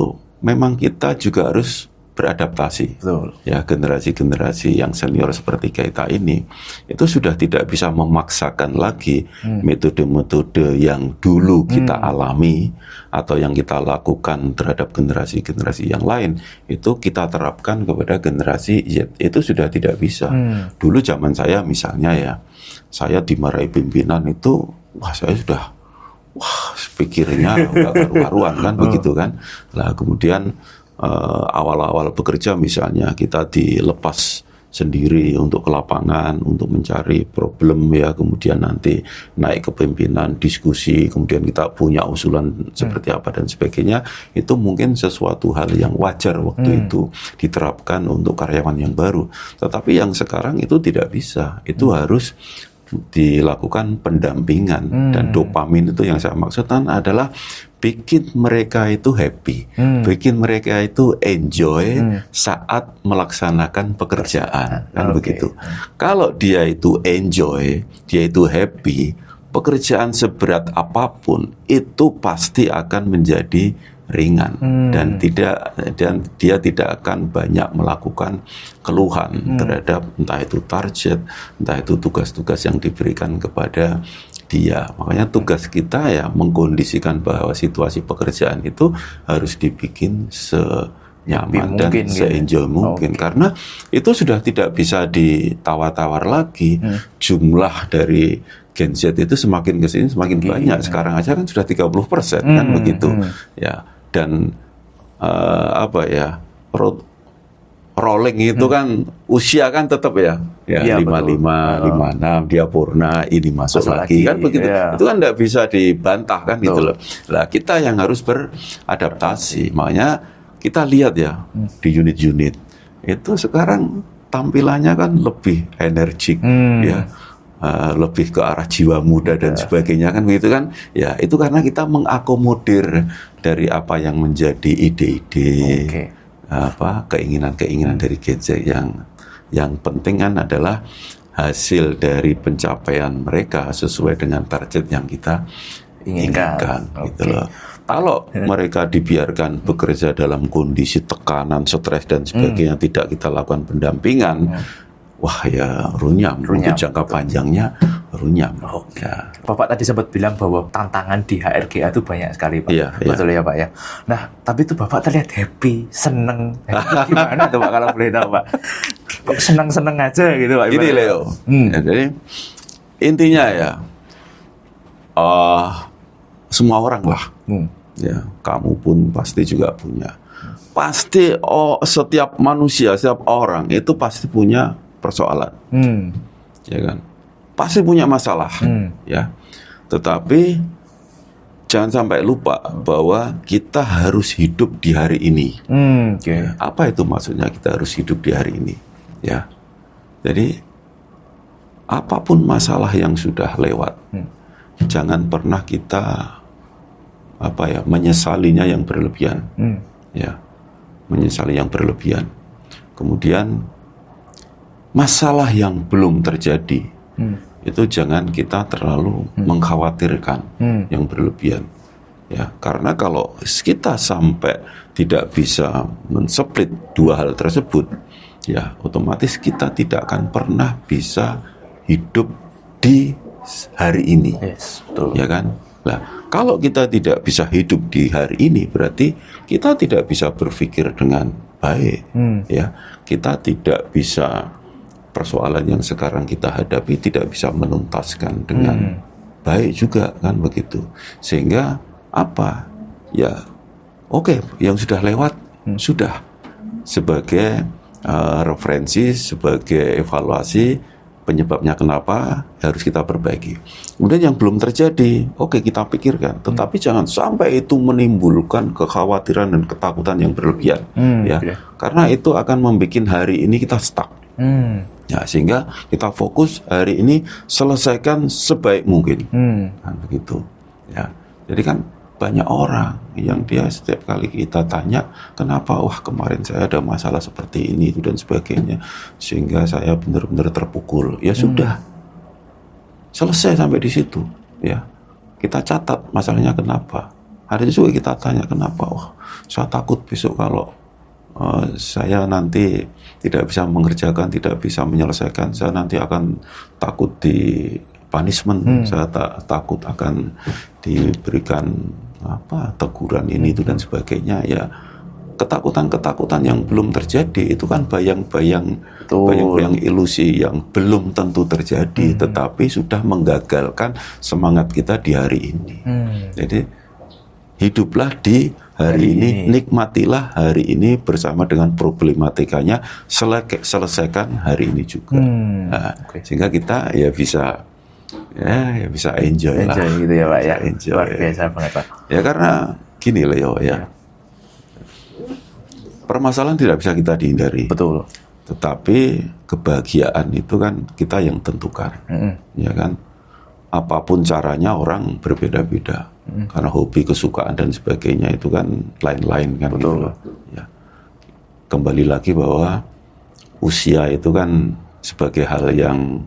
memang kita juga harus beradaptasi. Betul. Ya, generasi-generasi yang senior seperti kita ini itu sudah tidak bisa memaksakan lagi metode-metode yang dulu kita alami atau yang kita lakukan terhadap generasi-generasi yang lain, itu kita terapkan kepada generasi Z. Itu sudah tidak bisa. Dulu zaman saya misalnya ya, saya dimarahi pimpinan itu, saya sudah pikirnya udah karu-karuan kan, begitu kan. Lah kemudian awal-awal bekerja misalnya kita dilepas sendiri untuk ke lapangan untuk mencari problem ya, kemudian nanti naik ke pimpinan, diskusi, kemudian kita punya usulan seperti apa dan sebagainya. Itu mungkin sesuatu hal yang wajar waktu itu diterapkan untuk karyawan yang baru. Tetapi yang sekarang itu tidak bisa, itu harus dilakukan pendampingan. Dan dopamin itu yang saya maksudkan adalah bikin mereka itu happy, bikin mereka itu enjoy saat melaksanakan pekerjaan, kan begitu. Kalau dia itu enjoy, dia itu happy, pekerjaan seberat apapun itu pasti akan menjadi ringan dan dia tidak akan banyak melakukan keluhan terhadap entah itu target, entah itu tugas-tugas yang diberikan kepada dia. Makanya tugas kita ya mengkondisikan bahwa situasi pekerjaan itu harus dibikin senyaman dan se-enjoy mungkin. Karena itu sudah tidak bisa ditawar-tawar lagi. Jumlah dari Gen Z itu semakin ke sini semakin banyak. Sekarang aja kan sudah 30% kan begitu. Ya, dan rolling itu kan usia kan tetap ya 55, 56 dia purna, ini masuk lagi kan begitu. Itu kan tidak bisa dibantah kan gitu loh. Nah, kita yang harus beradaptasi. Makanya kita lihat ya di unit-unit itu sekarang tampilannya kan lebih energik ya. Lebih ke arah jiwa muda dan sebagainya kan begitu kan ya, itu karena kita mengakomodir dari apa yang menjadi ide-ide keinginan-keinginan dari Gen Z. Yang penting kan adalah hasil dari pencapaian mereka sesuai dengan target yang kita inginkan gitu loh. Kalau mereka dibiarkan bekerja dalam kondisi tekanan, stres dan sebagainya, tidak kita lakukan pendampingan, wah ya runyam. Untuk jangka panjangnya runyam. Ya. Bapak tadi sempat bilang bahwa tantangan di HRGA itu banyak sekali, Pak. Betul ya, Pak ya. Nah, tapi itu Bapak terlihat happy, seneng. Gimana tuh Pak kalau boleh tahu, Pak? Kok seneng-seneng aja gitu, Pak? Gini Leo. Ya, jadi intinya ya semua orang lah. Ya, kamu pun pasti juga punya. Pasti setiap manusia, setiap orang itu pasti punya persoalan, ya kan? Pasti punya masalah, ya. Tetapi jangan sampai lupa bahwa kita harus hidup di hari ini. Ya, apa itu maksudnya kita harus hidup di hari ini? Ya, jadi apapun masalah yang sudah lewat, jangan pernah kita menyesalinya yang berlebihan, ya, menyesali yang berlebihan. Kemudian masalah yang belum terjadi itu jangan kita terlalu mengkhawatirkan yang berlebihan, ya, karena kalau kita sampai tidak bisa mensplit dua hal tersebut, ya otomatis kita tidak akan pernah bisa hidup di hari ini, ya kan? Nah, kalau kita tidak bisa hidup di hari ini, berarti kita tidak bisa berpikir dengan baik, ya, kita tidak bisa, persoalan yang sekarang kita hadapi tidak bisa menuntaskan dengan baik juga kan begitu. Sehingga apa? Ya yang sudah lewat sudah sebagai referensi, sebagai evaluasi penyebabnya kenapa harus kita perbaiki. Kemudian yang belum terjadi, kita pikirkan. Tetapi jangan sampai itu menimbulkan kekhawatiran dan ketakutan yang berlebihan, ya. Karena itu akan membuat hari ini kita stuck. Ya, sehingga kita fokus hari ini selesaikan sebaik mungkin, kan begitu. Ya, jadi kan banyak orang yang dia setiap kali kita tanya kenapa, kemarin saya ada masalah seperti ini itu dan sebagainya, sehingga saya benar-benar terpukul. Ya sudah, selesai sampai di situ. Ya, kita catat masalahnya kenapa. Hari itu juga kita tanya kenapa. Saya takut besok kalau saya nanti tidak bisa mengerjakan, tidak bisa menyelesaikan, saya nanti akan takut di punishment, saya takut akan diberikan teguran ini itu dan sebagainya. Ya, ketakutan-ketakutan yang belum terjadi itu kan bayang-bayang ilusi yang belum tentu terjadi, tetapi sudah menggagalkan semangat kita di hari ini. Jadi hiduplah di hari ini, nikmatilah hari ini bersama dengan problematikanya, selesaikan hari ini juga. Sehingga kita ya bisa enjoy lah. Gitu ya Pak ya. Enjoy. Luar biasa banget Pak. Ya karena gini Leo ya. Permasalahan tidak bisa kita dihindari. Betul. Tetapi kebahagiaan itu kan kita yang tentukan. Ya kan? Apapun caranya orang berbeda-beda. Karena hobi, kesukaan dan sebagainya itu kan lain-lain kan. Betul. Gitu. Ya. Kembali lagi bahwa usia itu kan sebagai hal yang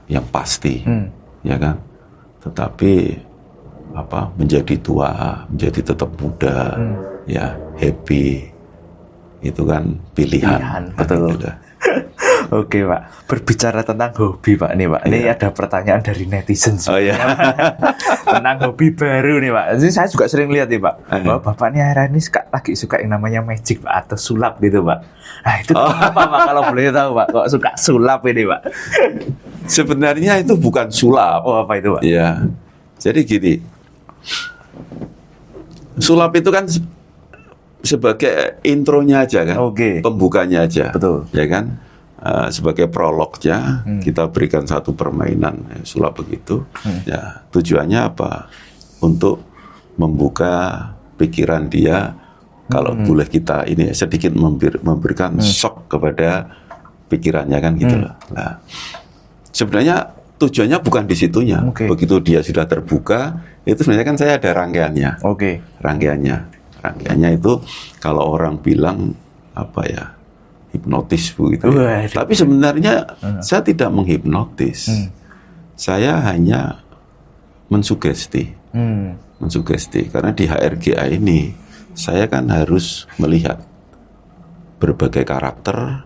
yang pasti, ya kan. Tetapi menjadi tua, menjadi tetap muda, ya happy, itu kan pilihan. Betul. Gitu. Oke Pak, berbicara tentang hobi Pak nih Pak, ini ada pertanyaan dari netizen tentang hobi baru nih Pak. Jadi saya juga sering lihat nih Pak, bahwa Bapak nih akhirnya ini lagi suka yang namanya magic Pak, atau sulap gitu Pak. Nah itu apa Pak kalau boleh tahu Pak, kok suka sulap ini Pak? Sebenarnya itu bukan sulap. Oh apa itu Pak? Ya, jadi gini, sulap itu kan sebagai intronya aja kan, pembukanya aja, betul, ya kan. Sebagai prolognya kita berikan satu permainan sulap begitu. Ya, tujuannya apa? Untuk membuka pikiran dia. Kalau boleh kita ini sedikit memberikan shock kepada pikirannya kan gitu loh. Nah, sebenarnya tujuannya bukan di situnya. Begitu dia sudah terbuka, itu sebenarnya kan saya ada rangkaiannya. Rangkaiannya itu kalau orang bilang hipnotis begitu. Tapi sebenarnya saya tidak menghipnotis. Saya hanya mensugesti. Karena di HRGA ini saya kan harus melihat berbagai karakter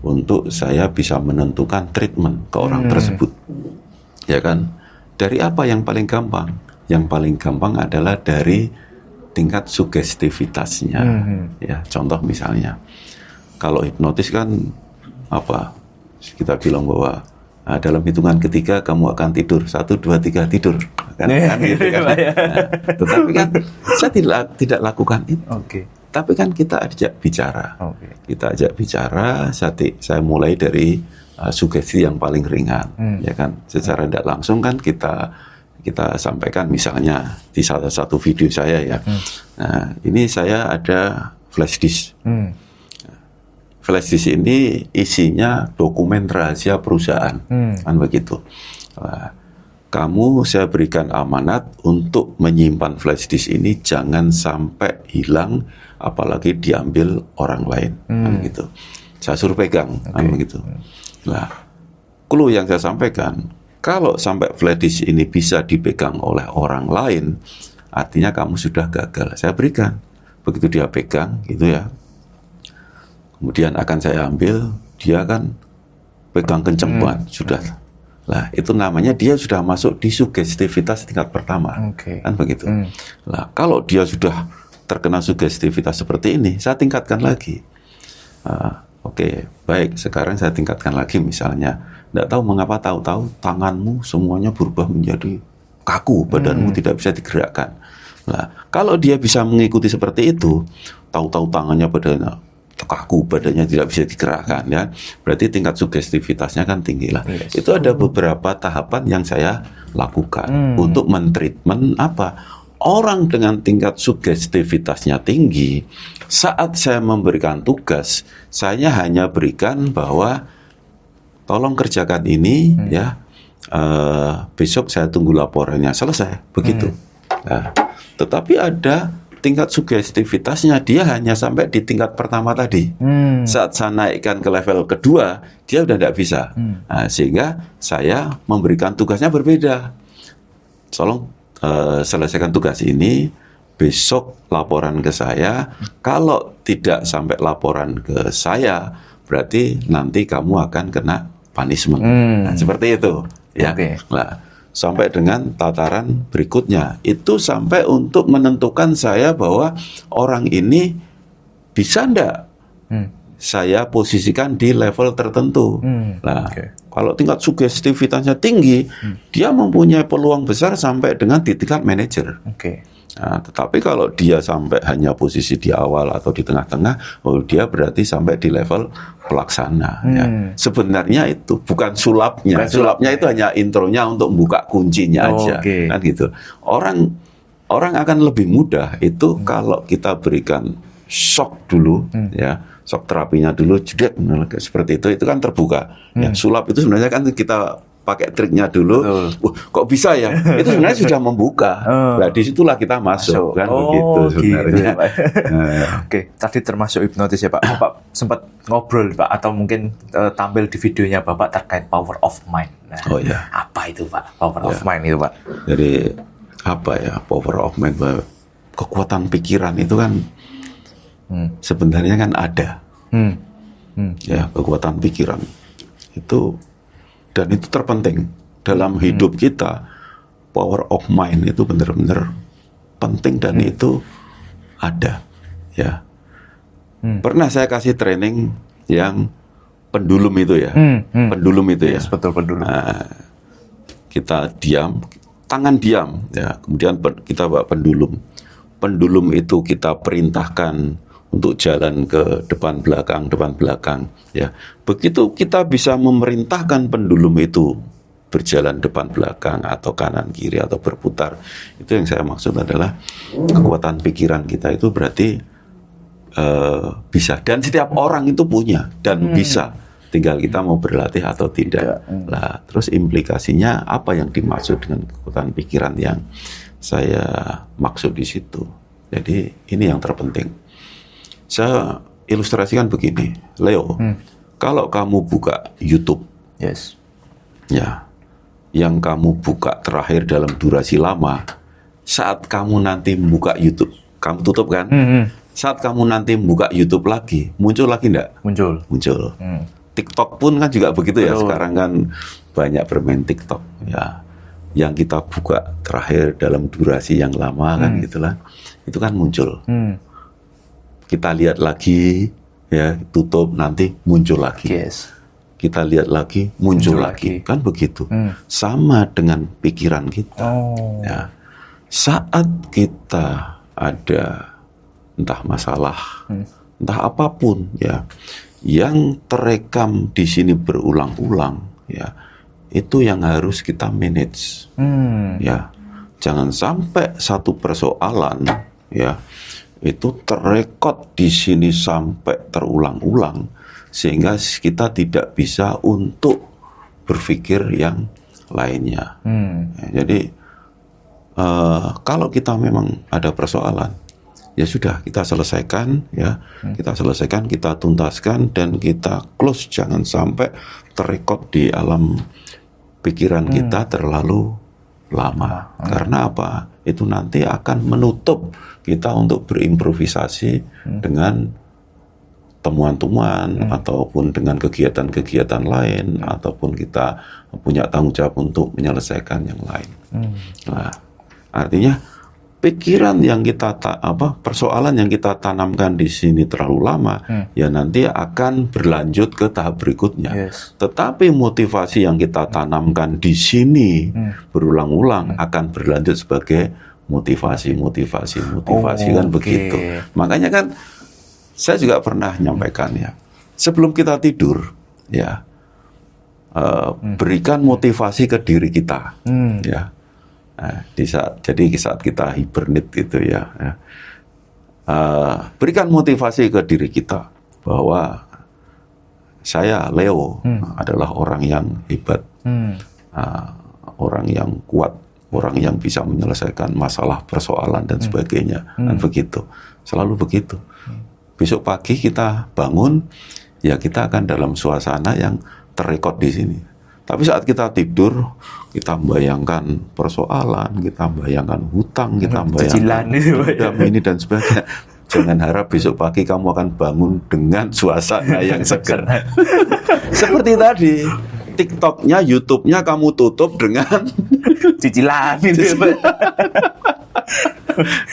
untuk saya bisa menentukan treatment ke orang tersebut. Ya kan? Dari apa yang paling gampang? Yang paling gampang adalah dari tingkat sugestivitasnya. Ya, contoh misalnya kalau hipnotis kan kita bilang bahwa dalam hitungan ketiga kamu akan tidur, 1, 2, 3 tidur kan gitu kan. Tetapi kan saya tidak lakukan itu. Tapi kan kita ajak bicara. Saya mulai dari sugesti yang paling ringan, ya kan. Secara tidak langsung kan kita sampaikan misalnya di salah satu video saya ya. Nah, ini saya ada flash disk. Flash disk ini isinya dokumen rahasia perusahaan, kan begitu. Nah, saya berikan amanat untuk menyimpan flash disk ini jangan sampai hilang, apalagi diambil orang lain, kan begitu. Saya suruh pegang, kan begitu. Nah, clue yang saya sampaikan, kalau sampai flash disk ini bisa dipegang oleh orang lain, artinya kamu sudah gagal. Saya berikan, begitu dia pegang, gitu ya. Kemudian akan saya ambil, dia kan pegang kenceng banget, sudah. Nah, itu namanya dia sudah masuk di sugestivitas tingkat pertama, kan begitu. Nah, kalau dia sudah terkena sugestivitas seperti ini, saya tingkatkan lagi. Baik, sekarang saya tingkatkan lagi misalnya, tidak tahu mengapa tahu-tahu tanganmu semuanya berubah menjadi kaku, badanmu tidak bisa digerakkan. Nah, kalau dia bisa mengikuti seperti itu, tahu-tahu tangannya badannya kaku, badannya tidak bisa digerakkan, ya berarti tingkat sugestivitasnya kan tinggi lah. Itu ada beberapa tahapan yang saya lakukan untuk mentreatment orang dengan tingkat sugestivitasnya tinggi. Saat saya memberikan tugas, saya hanya berikan bahwa tolong kerjakan ini, ya besok saya tunggu laporannya, selesai begitu. Nah, tetapi ada tingkat sugestivitasnya, dia hanya sampai di tingkat pertama tadi. Saat saya naikkan ke level kedua, dia udah tidak bisa. Nah, sehingga saya memberikan tugasnya berbeda. Tolong selesaikan tugas ini, besok laporan ke saya. Kalau tidak sampai laporan ke saya, berarti nanti kamu akan kena punishment. Nah, seperti itu, ya. Nah, sampai dengan tataran berikutnya, itu sampai untuk menentukan saya bahwa orang ini bisa enggak saya posisikan di level tertentu. Nah, kalau tingkat sugestivitasnya tinggi, dia mempunyai peluang besar sampai dengan di tingkat manajer. Nah, tetapi kalau dia sampai hanya posisi di awal atau di tengah-tengah, dia berarti sampai di level pelaksana. Ya. Sebenarnya itu bukan sulapnya. Sulapnya itu hanya intronya untuk membuka kuncinya aja, kan gitu. Orang akan lebih mudah itu kalau kita berikan shock dulu, ya. Shock terapinya dulu, jedek, seperti itu kan terbuka. Ya, sulap itu sebenarnya kan kita pakai triknya dulu. Kok bisa ya? Itu sebenarnya sudah membuka. Nah, disitulah kita masuk. Kan begitu sebenarnya. Oke, tadi termasuk hipnotis ya Pak. Bapak sempat ngobrol Pak, atau mungkin tampil di videonya Bapak terkait power of mind. Nah, apa itu Pak? Power of mind itu Pak? Jadi apa ya power of mind? Kekuatan pikiran itu kan sebenarnya kan ada. Ya, kekuatan pikiran itu. Dan itu terpenting dalam hidup kita. Power of mind itu benar-benar penting dan itu ada, ya. Pernah saya kasih training yang pendulum itu ya, pendulum itu ya. Betul, pendulum. Nah, kita diam, tangan diam, ya. Kemudian kita bawa pendulum. Pendulum itu kita perintahkan untuk jalan ke depan belakang, ya. Begitu kita bisa memerintahkan pendulum itu berjalan depan belakang atau kanan kiri atau berputar, itu yang saya maksud adalah kekuatan pikiran kita itu berarti bisa, dan setiap orang itu punya dan bisa, tinggal kita mau berlatih atau tidak. Nah, terus implikasinya apa yang dimaksud dengan kekuatan pikiran yang saya maksud di situ? Jadi ini yang terpenting. Saya ilustrasikan begini, Leo, kalau kamu buka YouTube, ya, yang kamu buka terakhir dalam durasi lama, saat kamu nanti membuka YouTube, kamu tutup kan? Saat kamu nanti membuka YouTube lagi, muncul lagi enggak? Muncul. TikTok pun kan juga begitu ya. Sekarang kan banyak bermain TikTok, ya. Yang kita buka terakhir dalam durasi yang lama kan gitulah, itu kan muncul. Kita lihat lagi, ya, tutup, nanti muncul lagi. Kita lihat lagi, muncul lagi. Kan begitu. Sama dengan pikiran kita. Ya. Saat kita ada entah masalah, entah apapun, ya, yang terekam di sini berulang-ulang, ya, itu yang harus kita manage. Ya. Jangan sampai satu persoalan, ya, itu terekod di sini sampai terulang-ulang sehingga kita tidak bisa untuk berpikir yang lainnya. Ya, jadi kalau kita memang ada persoalan, ya sudah kita selesaikan, ya, kita selesaikan, kita tuntaskan dan kita close. Jangan sampai terekod di alam pikiran kita terlalu lama. Karena apa? Itu nanti akan menutup kita untuk berimprovisasi dengan temuan-temuan ataupun dengan kegiatan-kegiatan lain ataupun kita punya tanggung jawab untuk menyelesaikan yang lain. Nah, artinya pikiran yang kita persoalan yang kita tanamkan di sini terlalu lama, ya nanti akan berlanjut ke tahap berikutnya. Tetapi motivasi yang kita tanamkan di sini berulang-ulang akan berlanjut sebagai motivasi kan begitu. Makanya kan saya juga pernah menyampaikan, ya, sebelum kita tidur, ya, berikan motivasi ke diri kita, ya. Nah, jadi saat kita hibernate itu, ya, berikan motivasi ke diri kita bahwa saya Leo adalah orang yang hebat, orang yang kuat, orang yang bisa menyelesaikan masalah, persoalan dan sebagainya, dan begitu, selalu begitu. Besok pagi kita bangun, ya kita akan dalam suasana yang terekod di sini. Tapi saat kita tidur, kita membayangkan persoalan, kita membayangkan hutang, kita membayangkan dendam ini dan sebagainya. Jangan harap besok pagi kamu akan bangun dengan suasana yang segar. Seperti tadi, TikTok-nya, YouTube-nya kamu tutup dengan cicilan itu.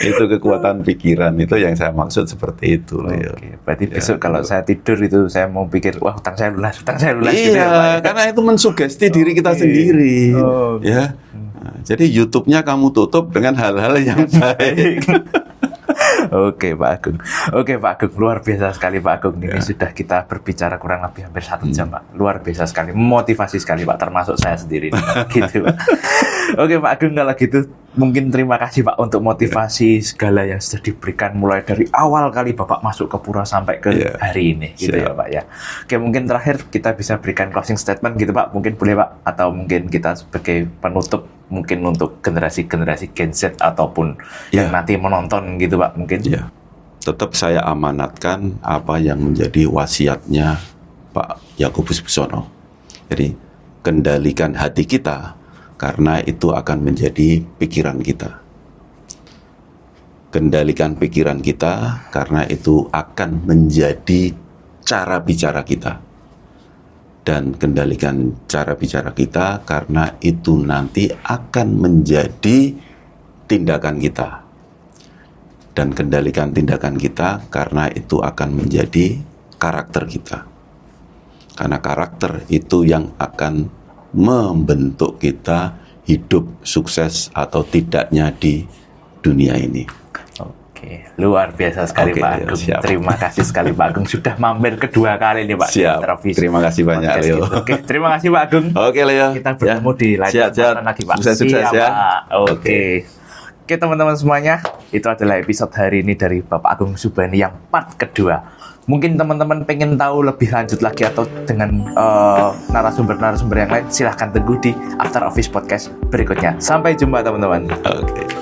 Itu kekuatan pikiran, itu yang saya maksud seperti itu. Oke, berarti besok kalau saya tidur itu saya mau pikir, wah hutang saya lunas gitu Iya, ya, Pak, ya? karena itu mensugesti diri kita sendiri. Ya. Nah, jadi YouTube-nya kamu tutup dengan hal-hal yang baik. Oke Pak Agung. Oke Pak Agung, luar biasa sekali Pak Agung. Ini sudah kita berbicara kurang lebih hampir 1 jam Pak. Luar biasa sekali, memotivasi sekali Pak, termasuk saya sendiri gitu Pak. Oke Pak Agung, kalau gitu mungkin terima kasih Pak untuk motivasi segala yang sudah diberikan mulai dari awal kali Bapak masuk ke Pura sampai ke hari ini gitu ya Pak ya. Oke, mungkin terakhir kita bisa berikan closing statement gitu Pak. Mungkin boleh Pak, atau mungkin kita sebagai penutup mungkin untuk generasi-generasi Gen Z ataupun yang nanti menonton gitu Pak mungkin. Ya. Tetap saya amanatkan apa yang menjadi wasiatnya Pak Yakobus Busono. Jadi kendalikan hati kita karena itu akan menjadi pikiran kita. Kendalikan pikiran kita karena itu akan menjadi cara bicara kita. Dan kendalikan cara bicara kita karena itu nanti akan menjadi tindakan kita. Dan kendalikan tindakan kita karena itu akan menjadi karakter kita. Karena karakter itu yang akan membentuk kita hidup sukses atau tidaknya di dunia ini. Oke, luar biasa sekali Pak Agung. Siap. Terima kasih sekali Pak Agung sudah mampir kedua kali nih Pak. Siap. Terima kasih banyak Leo. Gitu. Oke, terima kasih Pak Agung. Oke Leo. Kita bertemu di lain kesempatan lagi Pak. Sukses ya. Pak. Oke, teman-teman semuanya, itu adalah episode hari ini dari Bapak Agung Subani yang part kedua. Mungkin teman-teman pengen tahu lebih lanjut lagi atau dengan narasumber-narasumber yang lain, silahkan tunggu di After Office Podcast berikutnya. Sampai jumpa teman-teman. Oke.